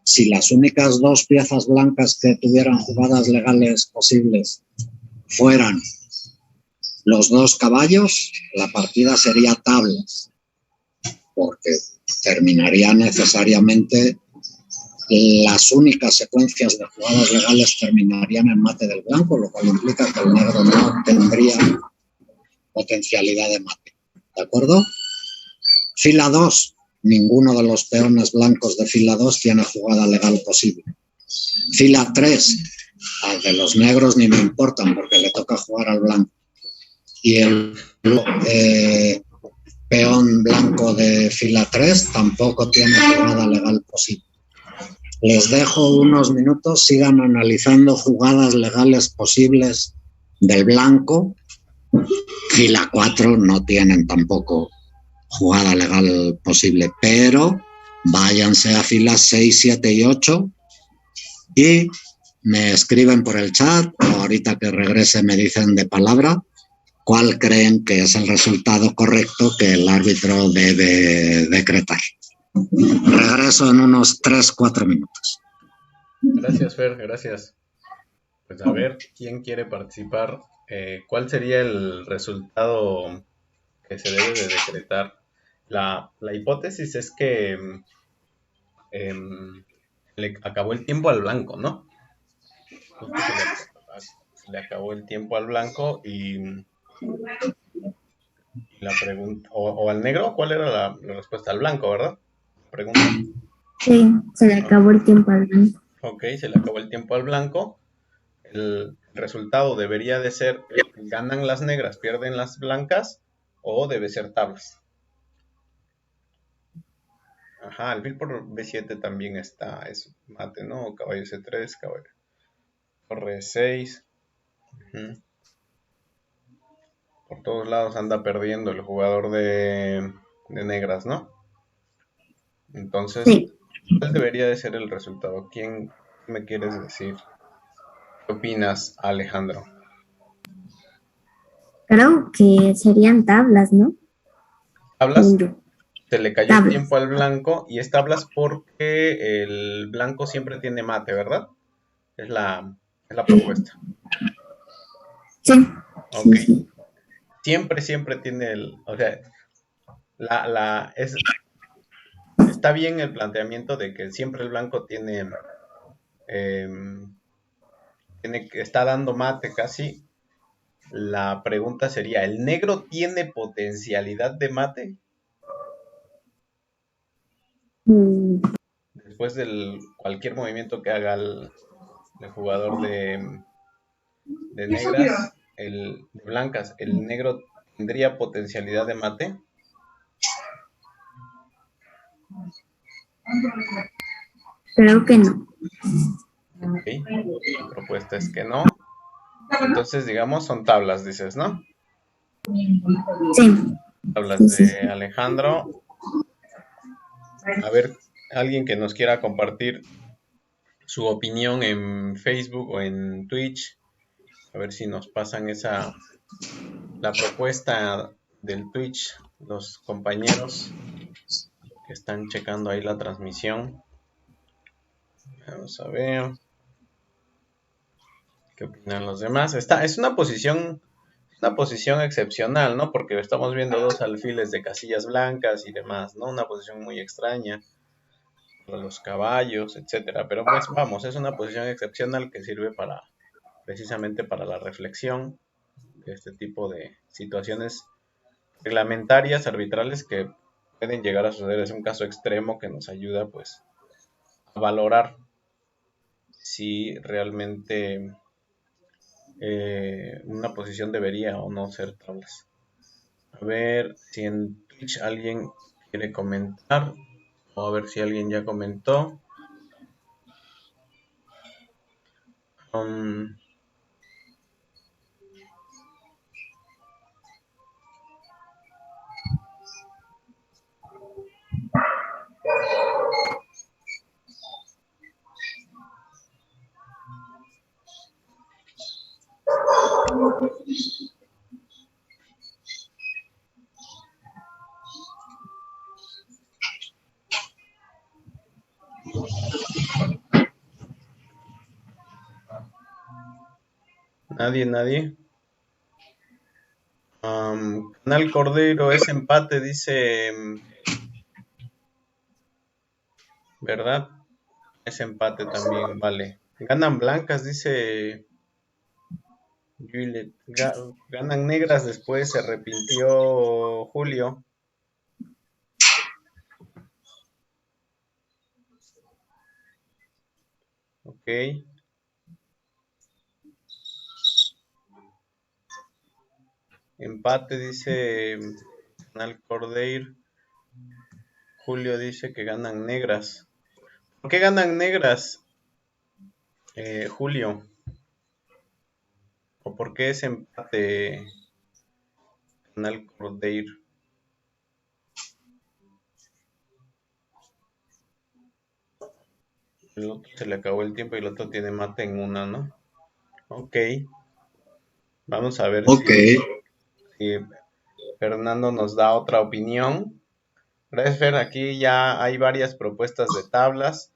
Si las únicas dos piezas blancas que tuvieran jugadas legales posibles fueran los dos caballos, la partida sería tablas, porque terminaría necesariamente, las únicas secuencias de jugadas legales terminarían en mate del blanco, lo cual implica que el negro no tendría potencialidad de mate. ¿De acuerdo? Fila 2. Ninguno de los peones blancos de fila 2 tiene jugada legal posible. Fila 3. De los negros ni me importan porque le toca jugar al blanco. Y el peón blanco de fila 3 tampoco tiene jugada legal posible. Les dejo unos minutos, sigan analizando jugadas legales posibles del blanco. Fila 4 no tienen tampoco jugada legal posible, pero váyanse a filas 6, 7 y 8 y me escriben por el chat, o ahorita que regrese me dicen de palabra cuál creen que es el resultado correcto que el árbitro debe decretar. Regreso en unos 3, 4 minutos. Gracias, Fer, gracias. Pues a ver, ¿quién quiere participar? ¿Cuál sería el resultado que se debe de decretar? La hipótesis es que le acabó el tiempo al blanco, ¿no? Se le acabó el tiempo al blanco y La pregunta, o al negro, ¿cuál era la respuesta? Al blanco, ¿verdad? Pregunta. Sí, se le acabó el tiempo al blanco. Ok, se le acabó el tiempo al blanco. El resultado debería de ser, ganan las negras, pierden las blancas, o debe ser tablas. Ajá, alfil por B7 también está, es mate, ¿no? Caballo C3, caballo. Torre 6. Por todos lados anda perdiendo el jugador de negras, ¿no? Entonces, Sí, ¿cuál debería de ser el resultado? ¿Quién me quieres decir? ¿Qué opinas, Alejandro? creo que serían tablas, ¿no? Tablas, Según yo. se le cayó el Tablas. tiempo al blanco y es tablas porque el blanco siempre tiene mate, ¿verdad? Es la propuesta. Sí, Ok. sí, sí. Siempre tiene o sea, está bien el planteamiento de que siempre el blanco em, está dando mate casi. La pregunta sería, ¿el negro tiene potencialidad de mate? Mm, Después del cualquier movimiento que haga el jugador de negras, de blancas, ¿el negro tendría potencialidad de mate? creo que no. Ok, la propuesta es que no. Entonces, digamos, son tablas, dices, ¿no? Sí, Tablas sí, sí, de sí. Alejandro. A ver, alguien que nos quiera compartir su opinión en Facebook o en Twitch. A ver si nos pasan la propuesta del Twitch, los compañeros que están checando ahí la transmisión. Vamos a ver qué opinan los demás. Es una posición excepcional, ¿no? Porque estamos viendo dos alfiles de casillas blancas y demás, ¿no? Una posición muy extraña para los caballos, etcétera. Pero pues vamos, es una posición excepcional que sirve precisamente para la reflexión de este tipo de situaciones reglamentarias, arbitrales que pueden llegar a suceder. Es un caso extremo que nos ayuda pues a valorar si realmente una posición debería o no ser tablas. A ver si en Twitch alguien quiere comentar o a ver si alguien ya comentó. Um, nadie. Canal Cordero es empate, dice, ¿verdad? Es empate también, vale. Ganan blancas, dice Juliet. Ganan negras, después se arrepintió Julio. Ok. Empate, dice Canal Cordeiro. Julio dice que ganan negras. ¿Por qué ganan negras, Julio? ¿O por qué es empate, Canal Cordeiro? El otro se le acabó el tiempo y el otro tiene mate en una, ¿no? Ok. Vamos a ver Ok, si Fernando nos da otra opinión. Gracias, Fer. Aquí ya hay varias propuestas de tablas.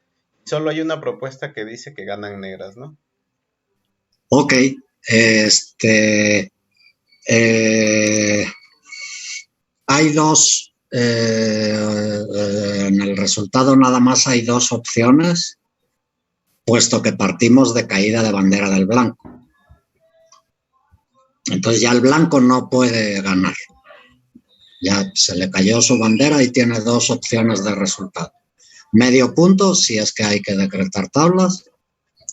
Solo hay una propuesta que dice que ganan negras, ¿no? ok. Este, eh, hay dos, en el resultado nada más hay dos opciones, puesto que partimos de caída de bandera del blanco. Entonces ya el blanco no puede ganar. Ya se le cayó su bandera y tiene dos opciones de resultado. Medio punto si es que hay que decretar tablas,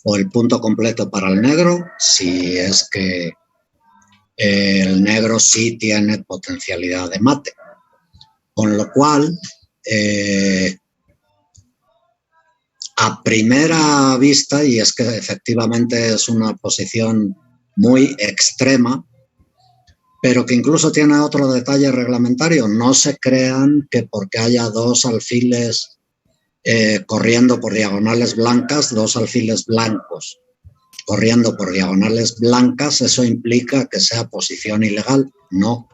o el punto completo para el negro si es que el negro sí tiene potencialidad de mate. Con lo cual, a primera vista, y es que efectivamente es una posición muy extrema, pero que incluso tiene otro detalle reglamentario. No se crean que porque haya dos alfiles corriendo por diagonales blancas, dos alfiles blancos corriendo por diagonales blancas, eso implica que sea posición ilegal. No.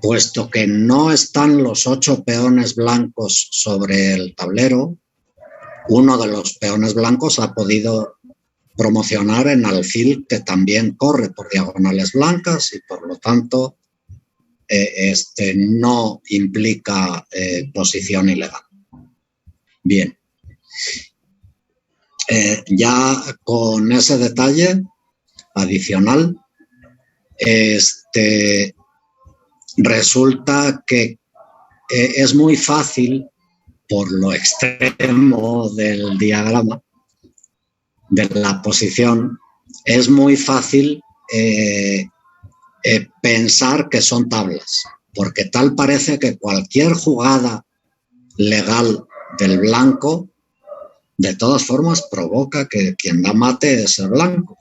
Puesto que no están los 8 peones blancos sobre el tablero, uno de los peones blancos ha podido promocionar en alfil que también corre por diagonales blancas y por lo tanto no implica posición ilegal. Bien. Ya con ese detalle adicional, resulta que es muy fácil, por lo extremo del diagrama, de la posición, es muy fácil pensar que son tablas, porque tal parece que cualquier jugada legal del blanco, de todas formas, provoca que quien da mate es el blanco.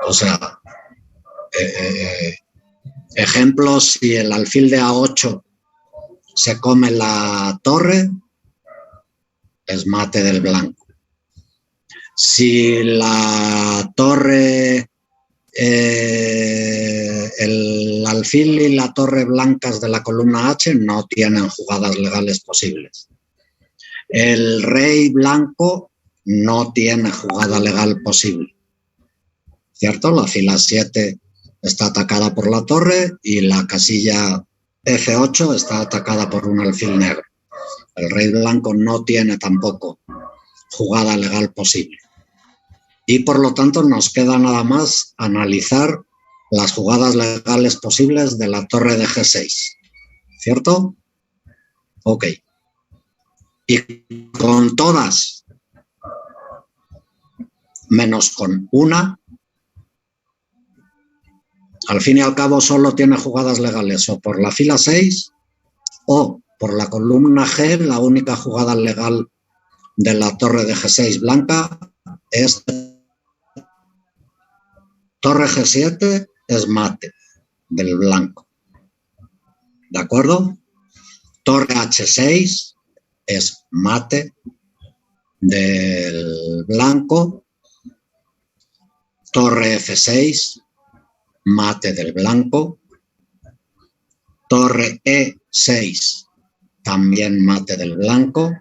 O sea, ejemplo, si el alfil de A8 se come la torre, es mate del blanco. Si la torre, el alfil y la torre blancas de la columna H no tienen jugadas legales posibles. El rey blanco no tiene jugada legal posible, ¿cierto? La fila 7 está atacada por la torre y la casilla F8 está atacada por un alfil negro. El rey blanco no tiene tampoco jugada legal posible. Y por lo tanto nos queda nada más analizar las jugadas legales posibles de la torre de G6, ¿cierto? Ok. Y con todas, menos con una, al fin y al cabo solo tiene jugadas legales o por la fila 6 o por la columna G. La única jugada legal de la torre de G6 blanca es torre G7, es mate del blanco. ¿De acuerdo? Torre H6 es mate del blanco. Torre F6, mate del blanco. Torre E6, también mate del blanco.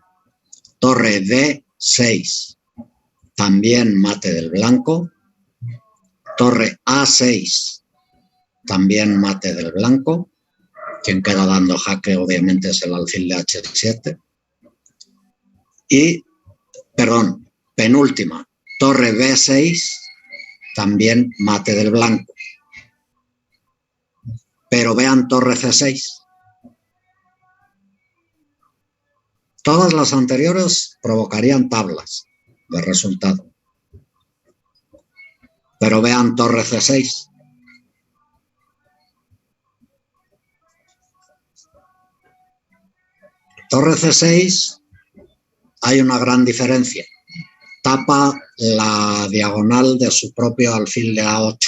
Torre D6, también mate del blanco. Torre A6, también mate del blanco. Quien queda dando jaque obviamente es el alfil de H7. Y, perdón, penúltima, torre B6, también mate del blanco. Pero vean torre C6. Todas las anteriores provocarían tablas de resultado. Pero vean torre C6. Torre C6 hay una gran diferencia. Tapa la diagonal de su propio alfil de A8.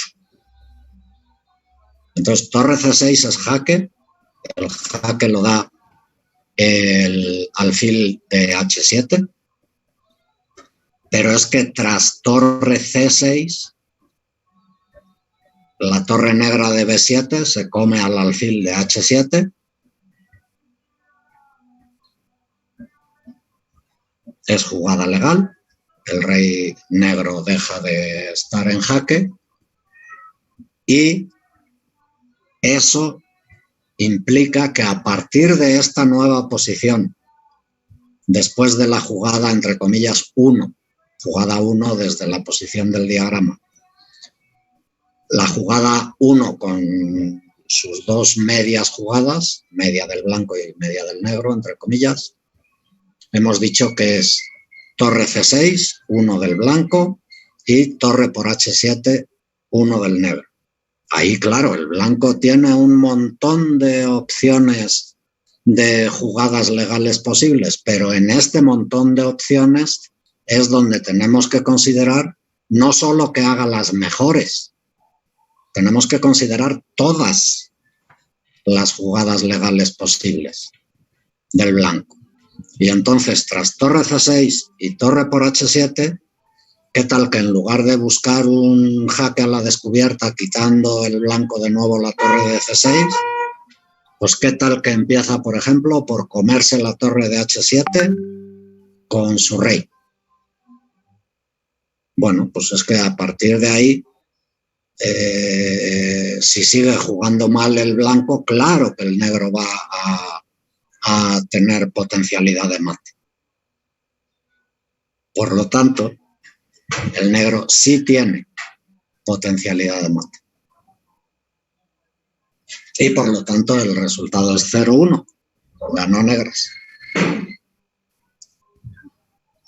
Entonces, torre C6 es jaque. El jaque lo da el alfil de H7. Pero es que tras torre C6, la torre negra de B7 se come al alfil de H7. Es jugada legal. El rey negro deja de estar en jaque. Y eso implica que a partir de esta nueva posición, después de la jugada, entre comillas, 1, jugada 1 desde la posición del diagrama, la jugada 1 con sus dos medias jugadas, media del blanco y media del negro, entre comillas. Hemos dicho que es torre C6, 1 del blanco, y torre por H7, 1 del negro. Ahí, claro, el blanco tiene un montón de opciones de jugadas legales posibles, pero en este montón de opciones es donde tenemos que considerar no solo que haga las mejores, tenemos que considerar todas las jugadas legales posibles del blanco. Y entonces, tras torre C6 y torre por H7, ¿qué tal que en lugar de buscar un jaque a la descubierta quitando el blanco de nuevo la torre de C6, pues qué tal que empieza, por ejemplo, por comerse la torre de H7 con su rey? Bueno, pues es que a partir de ahí, si sigue jugando mal el blanco, claro que el negro va a tener potencialidad de mate. Por lo tanto, el negro sí tiene potencialidad de mate. Y por lo tanto el resultado es 0-1. Ganó negras.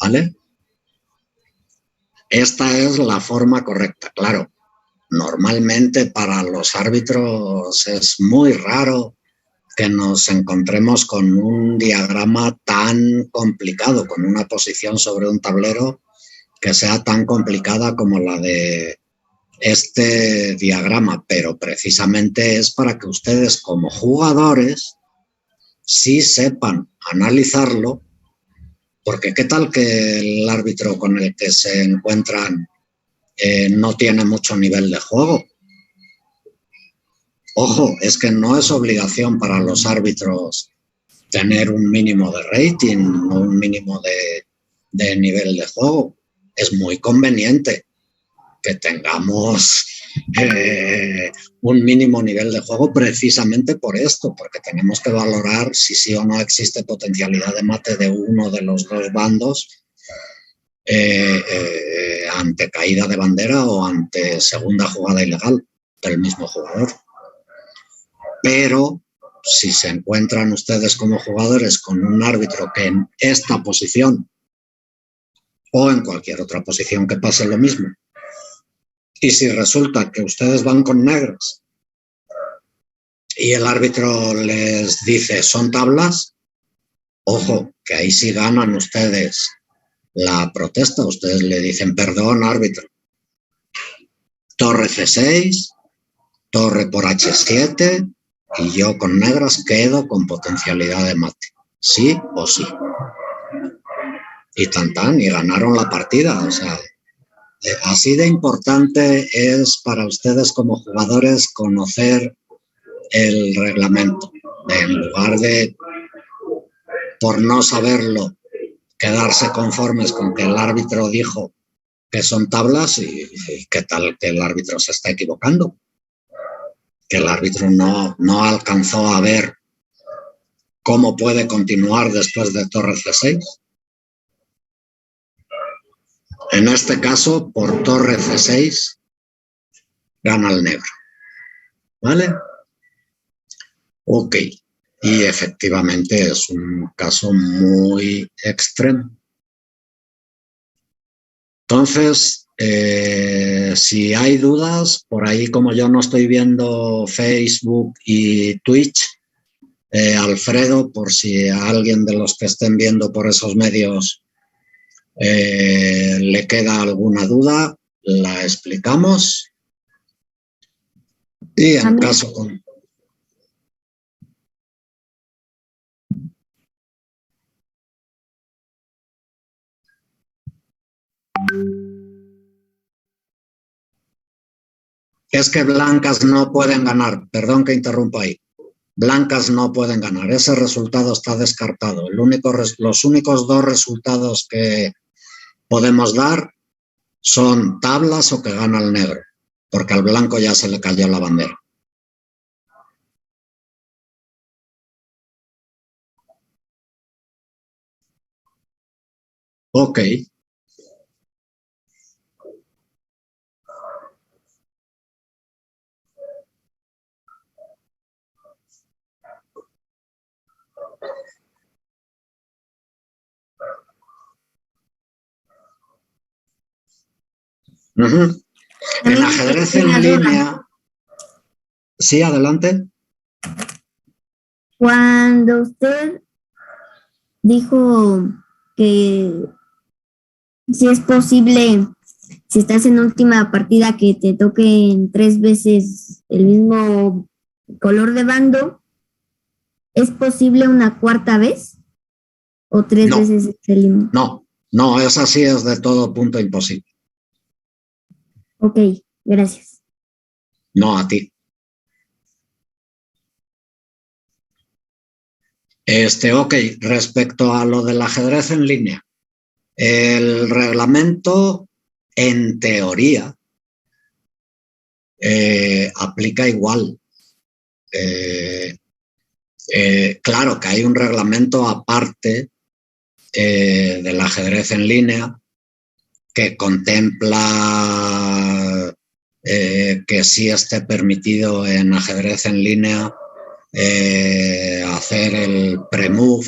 ¿Vale? Esta es la forma correcta, claro. Normalmente para los árbitros es muy raro que nos encontremos con un diagrama tan complicado, con una posición sobre un tablero que sea tan complicada como la de este diagrama, pero precisamente es para que ustedes como jugadores sí sepan analizarlo, porque qué tal que el árbitro con el que se encuentran no tiene mucho nivel de juego. Ojo, es que no es obligación para los árbitros tener un mínimo de rating o un mínimo de nivel de juego. Es muy conveniente que tengamos un mínimo nivel de juego precisamente por esto, porque tenemos que valorar si sí o no existe potencialidad de mate de uno de los dos bandos ante caída de bandera o ante segunda jugada ilegal del mismo jugador. Pero si se encuentran ustedes como jugadores con un árbitro que en esta posición o en cualquier otra posición que pase lo mismo, y si resulta que ustedes van con negras y el árbitro les dice son tablas, ojo, que ahí sí ganan ustedes la protesta. Ustedes le dicen perdón, árbitro. Torre C6, torre por H7 y yo con negras quedo con potencialidad de mate. Sí o sí. Y tan, y ganaron la partida. O sea, así de importante es para ustedes como jugadores conocer el reglamento. En lugar de, por no saberlo, quedarse conformes con que el árbitro dijo que son tablas y qué tal que el árbitro se está equivocando. Que el árbitro no alcanzó a ver cómo puede continuar después de torre C6. En este caso, por torre C6, gana el negro. ¿Vale? Ok. Y efectivamente es un caso muy extremo. Entonces, si hay dudas, por ahí como yo no estoy viendo Facebook y Twitch, Alfredo, por si a alguien de los que estén viendo por esos medios le queda alguna duda, la explicamos. Y en caso con... Es que blancas no pueden ganar, perdón que interrumpa ahí. Blancas no pueden ganar, ese resultado está descartado. Los únicos dos resultados que podemos dar son tablas o que gana el negro, porque al blanco ya se le cayó la bandera. Ok. Ujú. En También ajedrez tengo una en duda. línea, sí, adelante. Cuando usted dijo que si es posible, si estás en última partida, que te toquen 3 veces el mismo color de bando, ¿es posible una cuarta vez? ¿O 3 veces No, es el límite? no, esa sí es de todo punto imposible. Ok, gracias. No a ti. Ok, respecto a lo del ajedrez en línea, el reglamento, en teoría, aplica igual. Claro que hay un reglamento aparte del ajedrez en línea que contempla que sí esté permitido en ajedrez en línea hacer el pre-move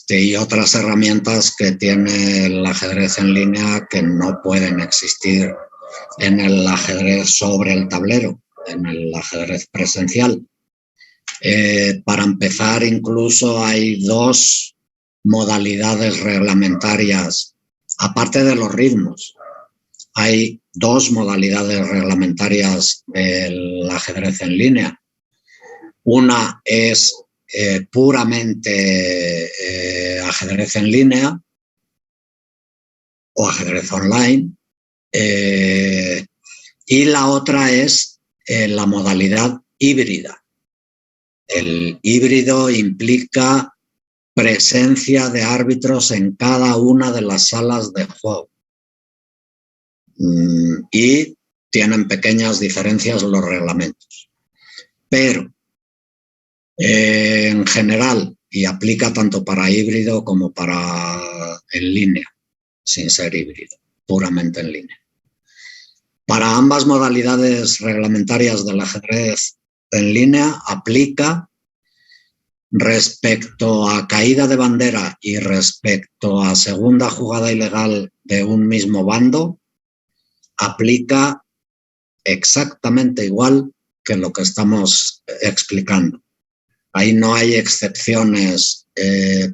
y otras herramientas que tiene el ajedrez en línea que no pueden existir en el ajedrez sobre el tablero, en el ajedrez presencial. Para empezar, incluso hay 2 modalidades reglamentarias, aparte de los ritmos. Hay 2 modalidades reglamentarias del ajedrez en línea. Una es puramente ajedrez en línea o ajedrez online, y la otra es la modalidad híbrida. El híbrido implica presencia de árbitros en cada una de las salas de juego. Y tienen pequeñas diferencias los reglamentos. Pero en general, y aplica tanto para híbrido como para en línea, sin ser híbrido, puramente en línea. Para ambas modalidades reglamentarias del ajedrez en línea aplica, respecto a caída de bandera y respecto a segunda jugada ilegal de un mismo bando, aplica exactamente igual que lo que estamos explicando. Ahí no hay excepciones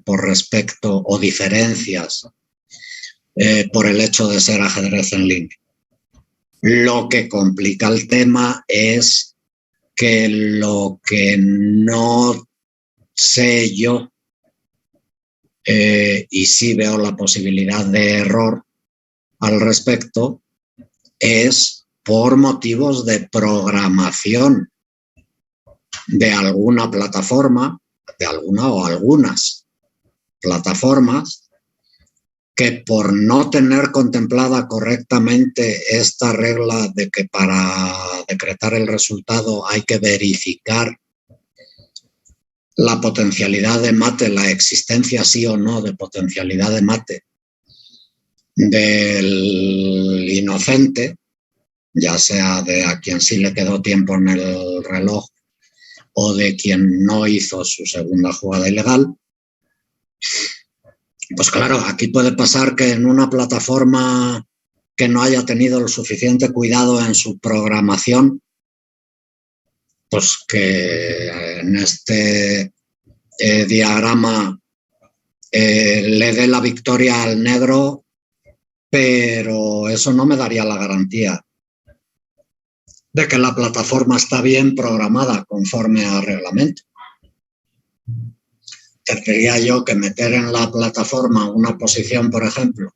por respecto o diferencias por el hecho de ser ajedrez en línea. Lo que complica el tema es que lo que no sé yo, y sí veo la posibilidad de error al respecto, es por motivos de programación de alguna plataforma, de alguna o algunas plataformas, que por no tener contemplada correctamente esta regla de que para decretar el resultado hay que verificar la potencialidad de mate, la existencia sí o no de potencialidad de mate del inocente, ya sea de a quien sí le quedó tiempo en el reloj o de quien no hizo su segunda jugada ilegal. Pues claro, aquí puede pasar que en una plataforma que no haya tenido el suficiente cuidado en su programación, pues que en este diagrama le dé la victoria al negro, pero eso no me daría la garantía de que la plataforma está bien programada conforme al reglamento. Tendría yo que meter en la plataforma una posición, por ejemplo,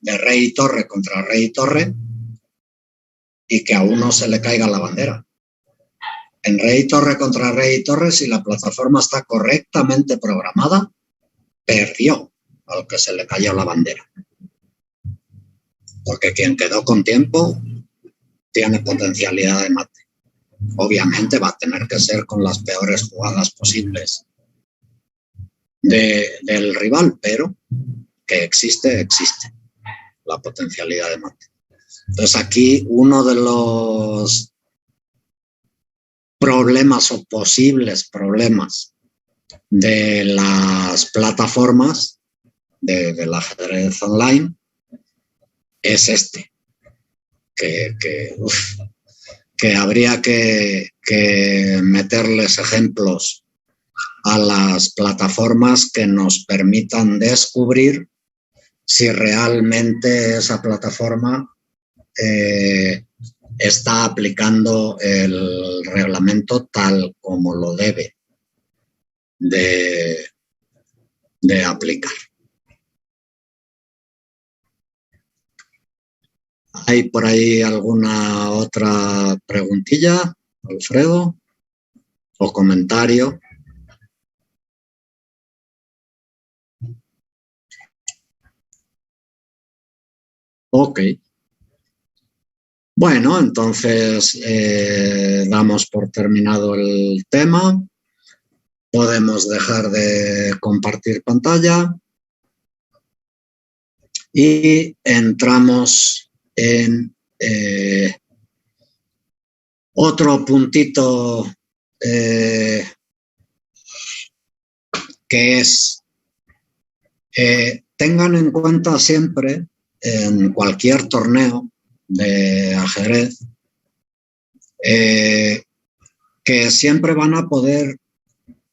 de rey y torre contra rey y torre, y que a uno se le caiga la bandera. En rey y torre contra rey y torre, si la plataforma está correctamente programada, perdió al que se le cayó la bandera. Porque quien quedó con tiempo tiene potencialidad de mate. Obviamente va a tener que ser con las peores jugadas posibles del rival, pero que existe la potencialidad de mate. Entonces aquí uno de los problemas o posibles problemas de las plataformas del ajedrez online es este, que habría que meterles ejemplos a las plataformas que nos permitan descubrir si realmente esa plataforma está aplicando el reglamento tal como lo debe de aplicar. ¿Hay por ahí alguna otra preguntilla, Alfredo? ¿O comentario? Ok. Bueno, entonces damos por terminado el tema. Podemos dejar de compartir pantalla y entramos en otro puntito que es, tengan en cuenta siempre en cualquier torneo de ajedrez que siempre van a poder,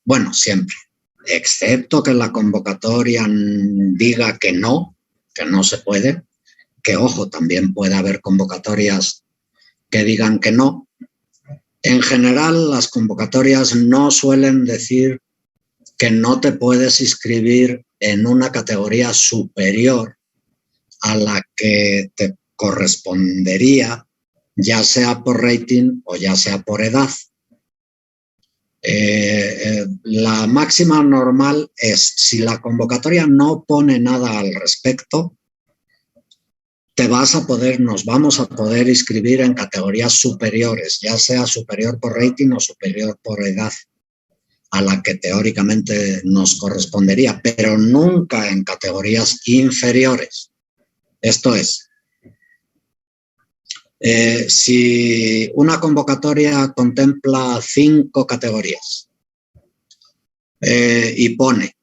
bueno, siempre, excepto que la convocatoria diga que no se puede, que ojo, también puede haber convocatorias que digan que no. En general, las convocatorias no suelen decir que no te puedes inscribir en una categoría superior a la que te correspondería, ya sea por rating o ya sea por edad. La máxima normal es, si la convocatoria no pone nada al respecto, nos vamos a poder inscribir en categorías superiores, ya sea superior por rating o superior por edad, a la que teóricamente nos correspondería, pero nunca en categorías inferiores. Esto es, si una convocatoria contempla 5 categorías y pone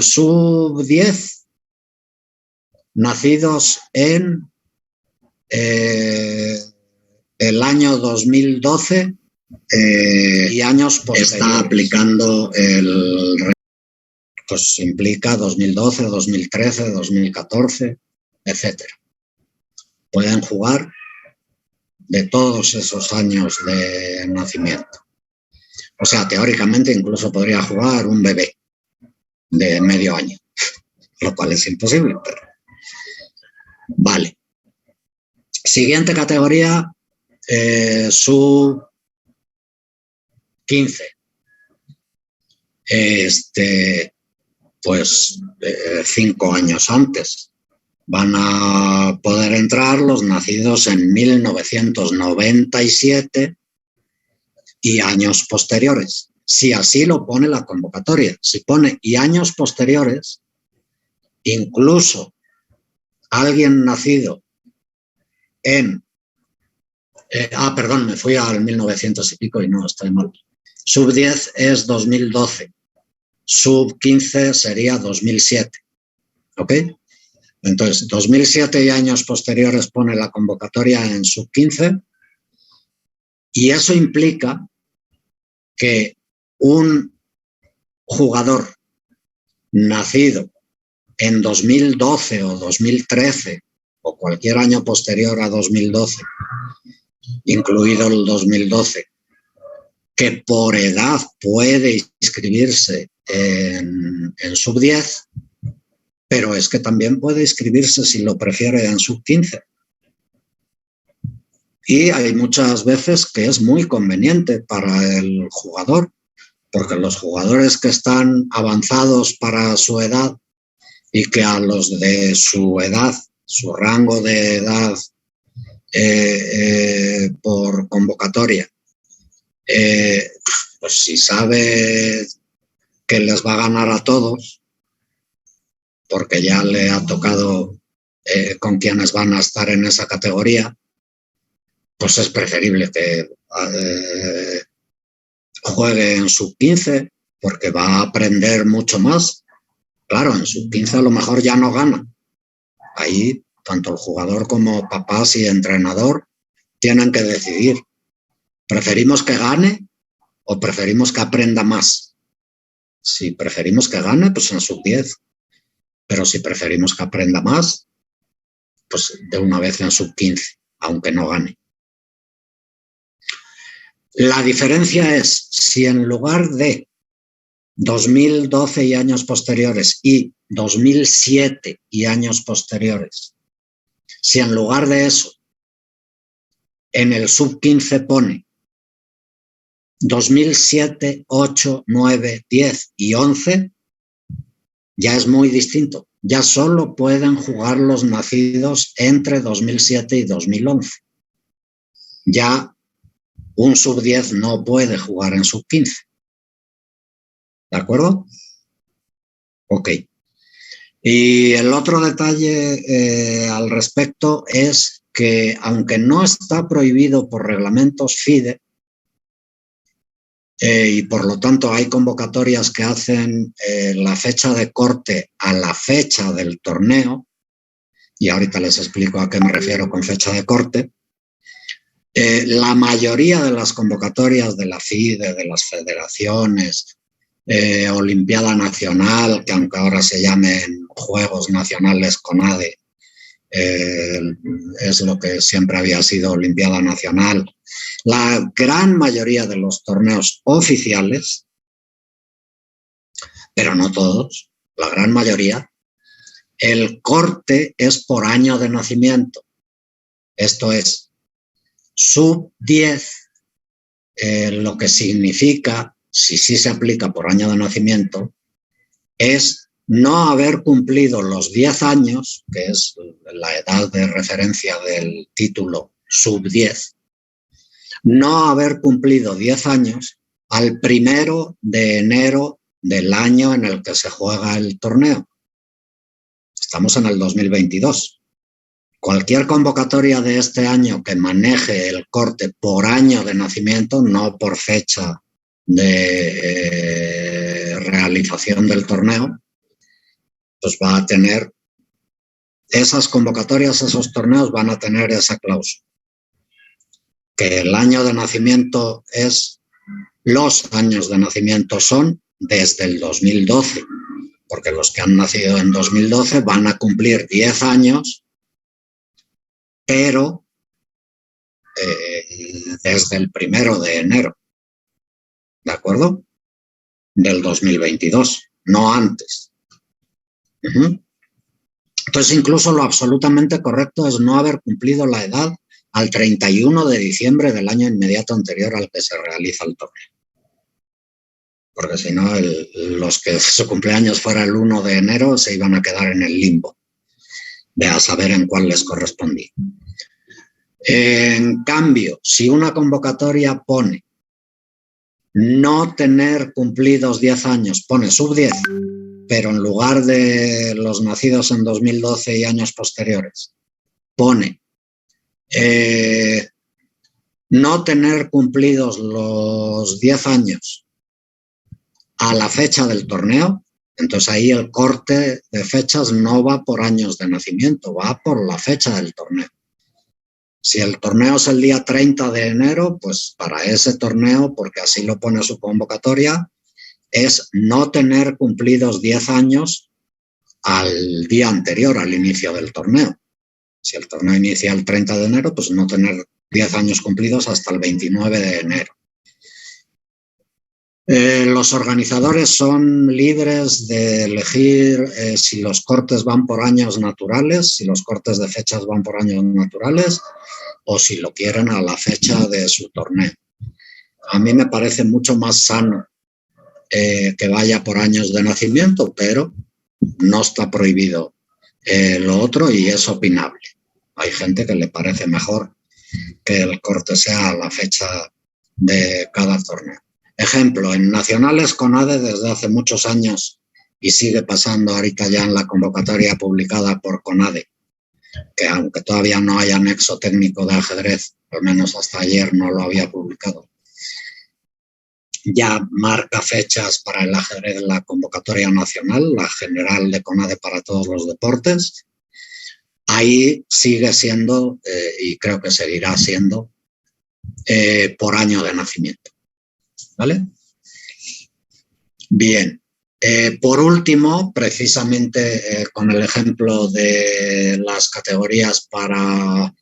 sub 10 nacidos en el año 2012 y años posteriores, está aplicando pues implica 2012, 2013, 2014, etcétera. Pueden jugar de todos esos años de nacimiento. O sea, teóricamente incluso podría jugar un bebé de medio año, lo cual es imposible, pero vale. Siguiente categoría, sub 15. Pues 5 años antes. Van a poder entrar los nacidos en 1997 y años posteriores, si así lo pone la convocatoria. Si pone y años posteriores, incluso alguien nacido en... perdón, me fui al 1900 y pico y no, estoy mal. Sub 10 es 2012, sub 15 sería 2007, ¿ok? Entonces, 2007 y años posteriores pone la convocatoria en sub 15 y eso implica que un jugador nacido en 2012 o 2013 o cualquier año posterior a 2012, incluido el 2012, que por edad puede inscribirse en sub 10, pero es que también puede inscribirse, si lo prefiere, en sub 15. Y hay muchas veces que es muy conveniente para el jugador, porque los jugadores que están avanzados para su edad y que a los de su edad, su rango de edad por convocatoria, pues si sabe que les va a ganar a todos, porque ya le ha tocado con quienes van a estar en esa categoría, pues es preferible que juegue en sub 15, porque va a aprender mucho más. Claro, en sub 15 a lo mejor ya no gana, Ahí tanto el jugador como papás y entrenador tienen que decidir. ¿Preferimos que gane o preferimos que aprenda más? Si preferimos que gane, pues en sub-10. Pero si preferimos que aprenda más, pues de una vez en sub-15, aunque no gane. La diferencia es si en lugar de 2012 y años posteriores y 2007 y años posteriores, si en lugar de eso en el sub-15 pone 2007, 8, 9, 10 y 11, ya es muy distinto. Ya solo pueden jugar los nacidos entre 2007 y 2011. Ya un sub-10 no puede jugar en sub-15. ¿De acuerdo? Ok. Y el otro detalle al respecto es que, aunque no está prohibido por reglamentos FIDE, y por lo tanto hay convocatorias que hacen la fecha de corte a la fecha del torneo, y ahorita les explico a qué me refiero con fecha de corte. La mayoría de las convocatorias de la FIDE, de las federaciones, Olimpiada Nacional, que aunque ahora se llamen Juegos Nacionales CONADE, es lo que siempre había sido Olimpiada Nacional. La gran mayoría de los torneos oficiales, pero no todos, la gran mayoría, el corte es por año de nacimiento. Esto es, sub-10, lo que significa, si sí se aplica por año de nacimiento, es no haber cumplido los 10 años, que es la edad de referencia del título sub-10, no haber cumplido 10 años al 1 de enero del año en el que se juega el torneo. Estamos en el 2022. Cualquier convocatoria de este año que maneje el corte por año de nacimiento, no por fecha de realización del torneo, pues va a tener esas convocatorias, esos torneos van a tener esa cláusula. Que el año de nacimiento es, los años de nacimiento son desde el 2012, porque los que han nacido en 2012 van a cumplir 10 años, pero desde el 1 de enero, ¿de acuerdo? Del 2022, no antes. Entonces, incluso lo absolutamente correcto es no haber cumplido la edad al 31 de diciembre del año inmediato anterior al que se realiza el torneo. Porque si no, los que su cumpleaños fuera el 1 de enero se iban a quedar en el limbo, de a saber en cuál les correspondía. En cambio, si una convocatoria pone no tener cumplidos 10 años, pone sub-10, pero en lugar de los nacidos en 2012 y años posteriores, pone no tener cumplidos los 10 años a la fecha del torneo, entonces ahí el corte de fechas no va por años de nacimiento, va por la fecha del torneo. Si el torneo es el día 30 de enero, pues para ese torneo, porque así lo pone su convocatoria, es no tener cumplidos 10 años al día anterior, al inicio del torneo. Si el torneo inicia el 30 de enero, pues no tener 10 años cumplidos hasta el 29 de enero. Los organizadores son libres de elegir si los cortes van por años naturales, si los cortes de fechas van por años naturales o si lo quieren a la fecha de su torneo. A mí me parece mucho más sano que vaya por años de nacimiento, pero no está prohibido lo otro y es opinable. Hay gente que le parece mejor que el corte sea a la fecha de cada torneo. Ejemplo, en Nacionales CONADE desde hace muchos años y sigue pasando ahorita ya en la convocatoria publicada por CONADE, que aunque todavía no hay anexo técnico de ajedrez, al menos hasta ayer no lo había publicado, ya marca fechas para el ajedrez la convocatoria nacional, la general de CONADE para todos los deportes. ahí sigue siendo, y creo que seguirá siendo, por año de nacimiento. ¿Vale? Bien. Por último, precisamente con el ejemplo de las categorías para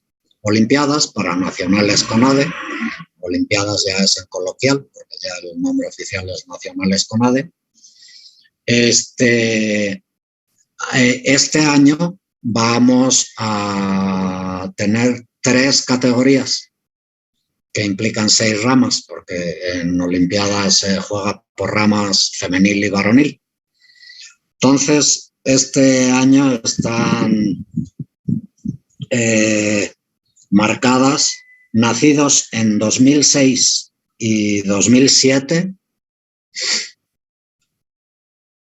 Olimpiadas, para nacionales CONADE, Olimpiadas ya es en coloquial, porque ya el nombre oficial es nacionales CONADE. Este año vamos a tener 3 categorías que implican 6 ramas, porque en Olimpiadas se juega por ramas femenil y varonil. Entonces, este año están marcadas nacidos en 2006 y 2007,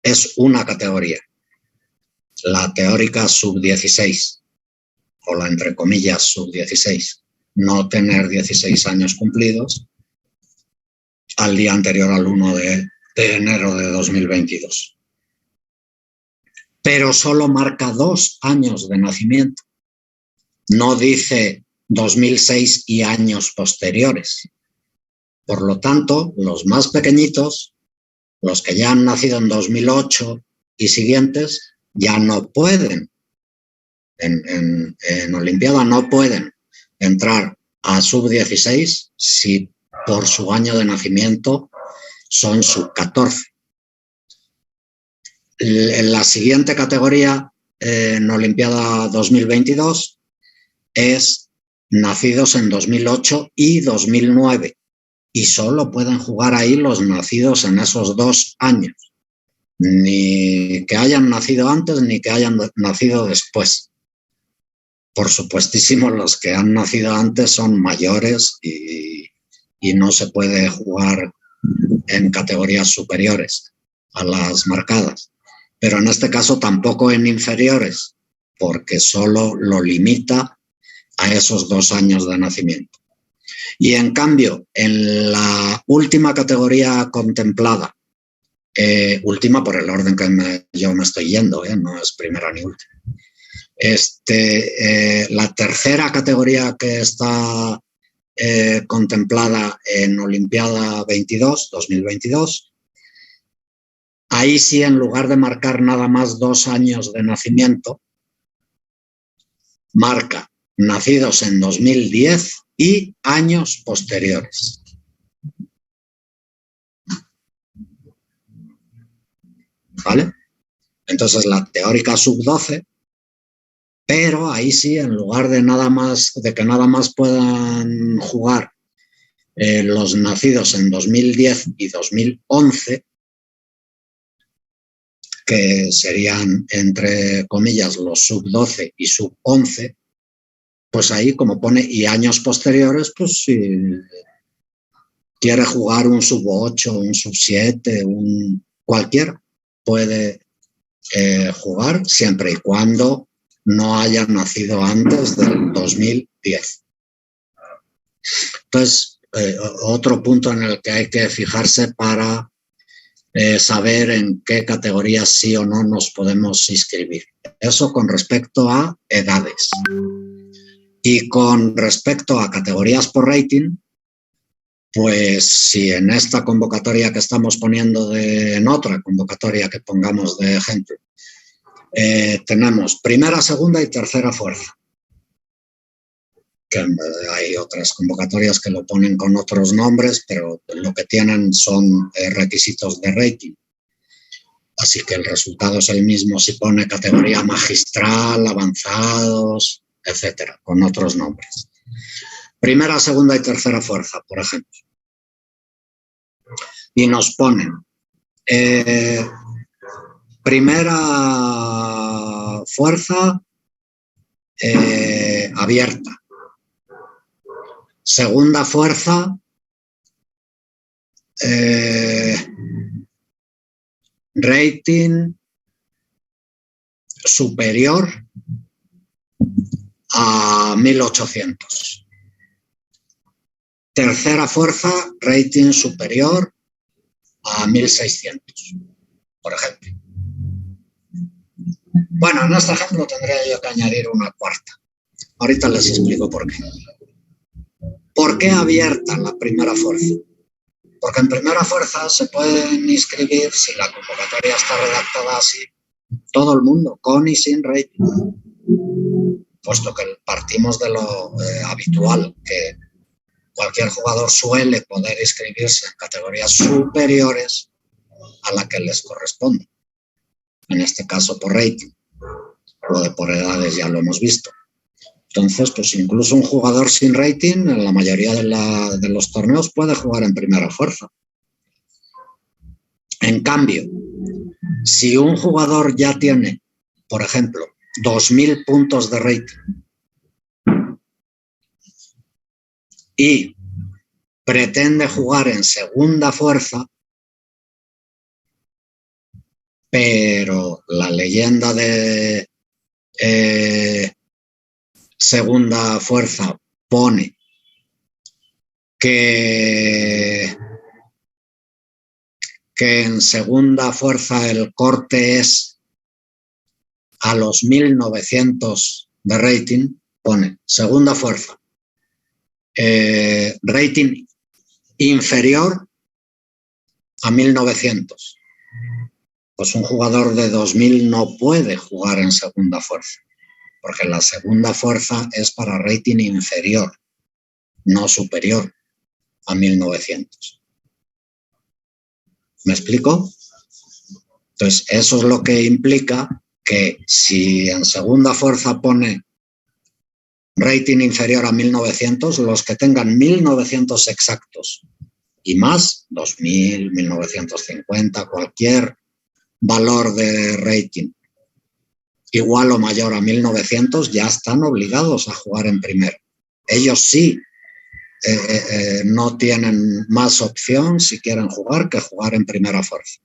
es una categoría, la teórica sub-16, o la entre comillas sub-16. No tener 16 años cumplidos al día anterior al 1 de enero de 2022. Pero solo marca 2 años de nacimiento. No dice 2006 y años posteriores. Por lo tanto, los más pequeñitos, los que ya han nacido en 2008 y siguientes, ya no pueden, en Olimpiada no pueden entrar a sub-16 si por su año de nacimiento son sub-14. En la siguiente categoría, en Olimpiada 2022, es nacidos en 2008 y 2009. Y solo pueden jugar ahí los nacidos en esos 2 años. Ni que hayan nacido antes ni que hayan nacido después. Por supuestísimo, los que han nacido antes son mayores y no se puede jugar en categorías superiores a las marcadas. Pero en este caso tampoco en inferiores, porque solo lo limita a esos 2 años de nacimiento. Y en cambio, en la última categoría contemplada, última por el orden que yo me estoy yendo, no es primera ni última. La tercera categoría que está contemplada en Olimpiada 2022, ahí sí, en lugar de marcar nada más 2 años de nacimiento, marca nacidos en 2010 y años posteriores. ¿Vale? Entonces la teórica sub-12, pero ahí sí, en lugar de que nada más puedan jugar los nacidos en 2010 y 2011, que serían, entre comillas, los sub-12 y sub-11, pues ahí, como pone, y años posteriores, pues si quiere jugar un sub-8, un sub-7, cualquiera puede jugar, siempre y cuando no haya nacido antes del 2010. Entonces, otro punto en el que hay que fijarse para saber en qué categorías sí o no nos podemos inscribir. Eso con respecto a edades. Y con respecto a categorías por rating, pues si en esta convocatoria que estamos poniendo, en otra convocatoria que pongamos de ejemplo, tenemos primera, segunda y tercera fuerza. Que hay otras convocatorias que lo ponen con otros nombres, pero lo que tienen son requisitos de rating. Así que el resultado es el mismo si pone categoría magistral, avanzados, etcétera, con otros nombres. Primera, segunda y tercera fuerza, por ejemplo. Y nos ponen primera fuerza abierta. Segunda fuerza rating superior a 1800. Tercera fuerza, rating superior a 1600, por ejemplo. Bueno, en este ejemplo tendría yo que añadir una cuarta. Ahorita les explico por qué. ¿Por qué abierta la primera fuerza? Porque en primera fuerza se pueden inscribir, si la convocatoria está redactada así, todo el mundo, con y sin rating. Puesto que partimos de lo habitual, que cualquier jugador suele poder inscribirse en categorías superiores a la que les corresponde. En este caso por rating. Lo de por edades ya lo hemos visto. Entonces, pues incluso un jugador sin rating en la mayoría de los torneos puede jugar en primera fuerza. En cambio, si un jugador ya tiene, por ejemplo, 2000 puntos de rating y pretende jugar en segunda fuerza, pero la leyenda de segunda fuerza pone que en segunda fuerza el corte es a los 1900 de rating, pone segunda fuerza, rating inferior a 1900. Pues un jugador de 2000 no puede jugar en segunda fuerza, porque la segunda fuerza es para rating inferior, no superior a 1900. ¿Me explico? Entonces, eso es lo que implica que si en segunda fuerza pone rating inferior a 1900, los que tengan 1900 exactos y más, 2000, 1950, cualquier valor de rating igual o mayor a 1900, ya están obligados a jugar en primero. Ellos sí no tienen más opción si quieren jugar que jugar en primera fuerza.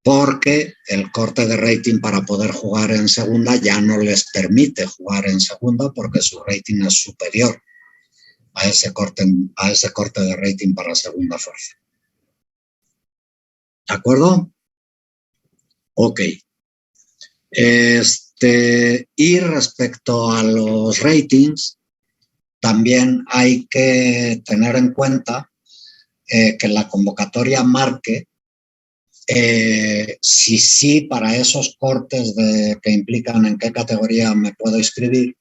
Porque el corte de rating para poder jugar en segunda ya no les permite jugar en segunda porque su rating es superior a ese corte de rating para segunda fuerza. ¿De acuerdo? Ok. Y respecto a los ratings, también hay que tener en cuenta que la convocatoria marque si sí para esos cortes que implican en qué categoría me puedo inscribir,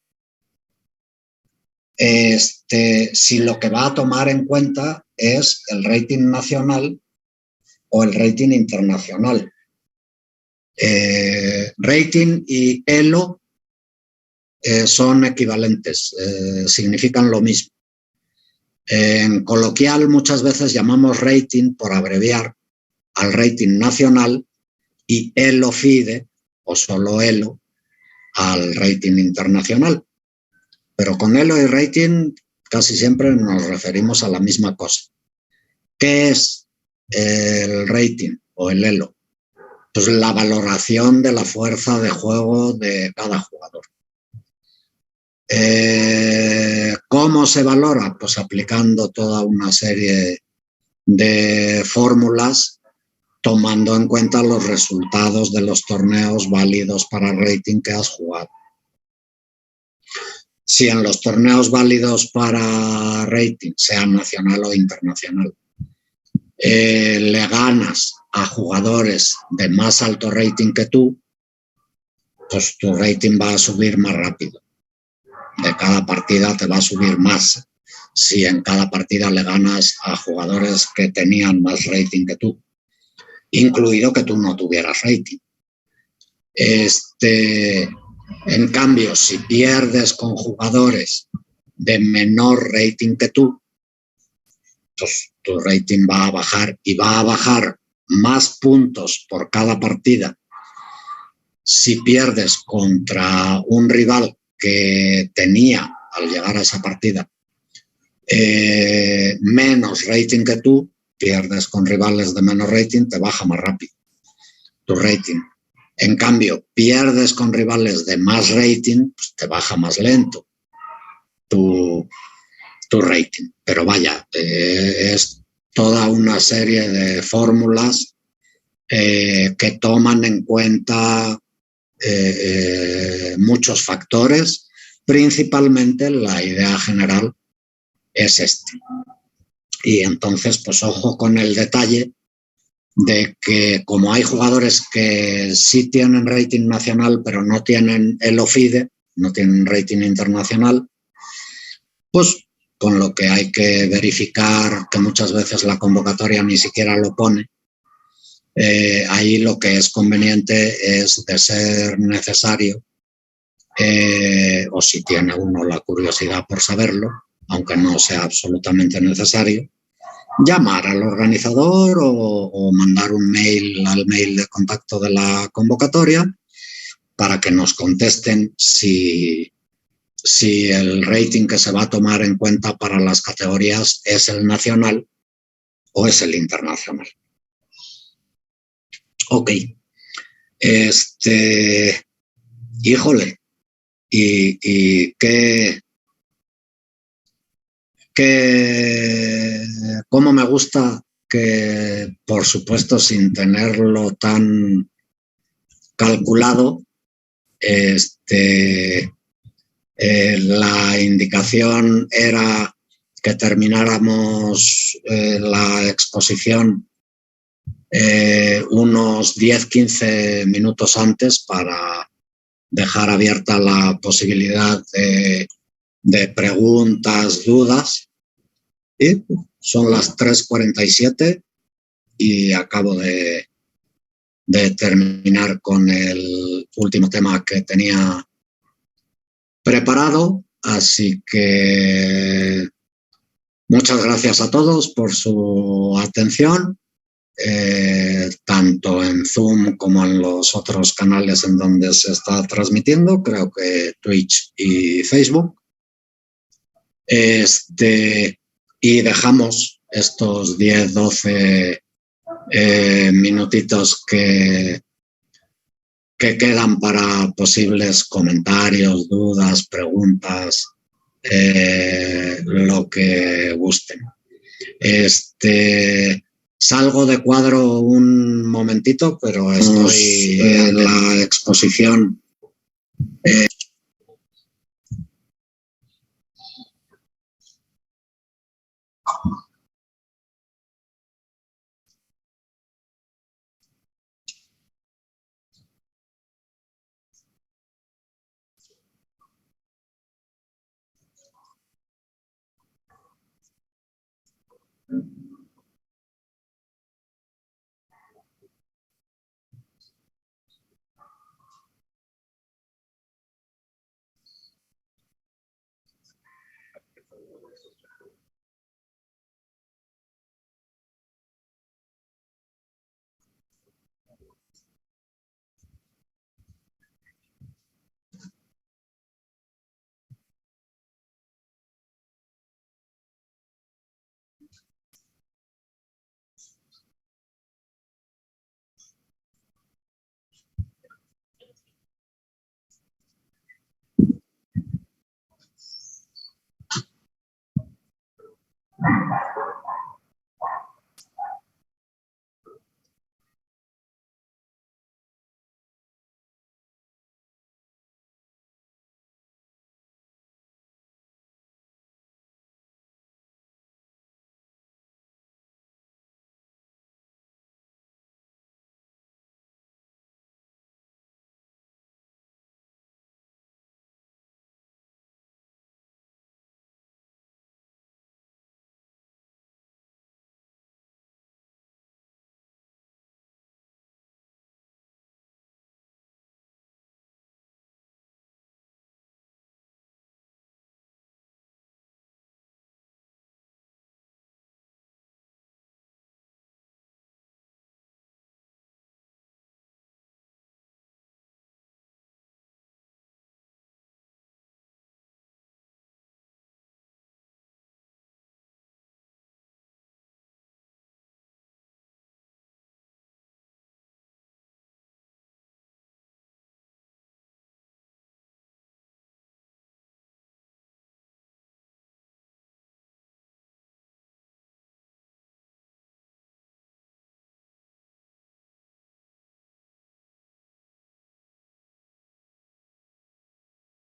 si lo que va a tomar en cuenta es el rating nacional o el rating internacional. Rating y ELO son equivalentes, significan lo mismo. En coloquial muchas veces llamamos rating, por abreviar, al rating nacional y ELO-FIDE, o solo ELO, al rating internacional. Pero con ELO y rating casi siempre nos referimos a la misma cosa. ¿Qué es el rating o el ELO? Pues la valoración de la fuerza de juego de cada jugador. ¿Cómo se valora? Pues aplicando toda una serie de fórmulas, tomando en cuenta los resultados de los torneos válidos para rating que has jugado. Si en los torneos válidos para rating, sea nacional o internacional, le ganas a jugadores de más alto rating que tú, pues tu rating va a subir más rápido. De cada partida te va a subir más si en cada partida le ganas a jugadores que tenían más rating que tú, incluido que tú no tuvieras rating. En cambio, si pierdes con jugadores de menor rating que tú, pues tu rating va a bajar y va a bajar más puntos por cada partida si pierdes contra un rival que tenía, al llegar a esa partida, menos rating que tú, pierdes con rivales de menos rating, te baja más rápido tu rating. En cambio, pierdes con rivales de más rating, pues te baja más lento tu rating. Pero vaya, es toda una serie de fórmulas que toman en cuenta muchos factores, principalmente la idea general es este. Y entonces, pues ojo con el detalle de que como hay jugadores que sí tienen rating nacional, pero no tienen el OFIDE, no tienen rating internacional, pues con lo que hay que verificar que muchas veces la convocatoria ni siquiera lo pone. Ahí lo que es conveniente es, de ser necesario, o si tiene uno la curiosidad por saberlo, aunque no sea absolutamente necesario, llamar al organizador o mandar un mail al mail de contacto de la convocatoria para que nos contesten si el rating que se va a tomar en cuenta para las categorías es el nacional o es el internacional. Ok. Híjole, y cómo me gusta que, por supuesto, sin tenerlo tan calculado, la indicación era que termináramos la exposición unos 10-15 minutos antes para dejar abierta la posibilidad de preguntas, dudas. Y son las 3:47 y acabo de terminar con el último tema que tenía preparado. Así que muchas gracias a todos por su atención, tanto en Zoom como en los otros canales en donde se está transmitiendo, creo que Twitch y Facebook. Y dejamos estos 10-12 minutitos que quedan para posibles comentarios, dudas, preguntas, lo que gusten. Salgo de cuadro un momentito, pero estoy en la exposición.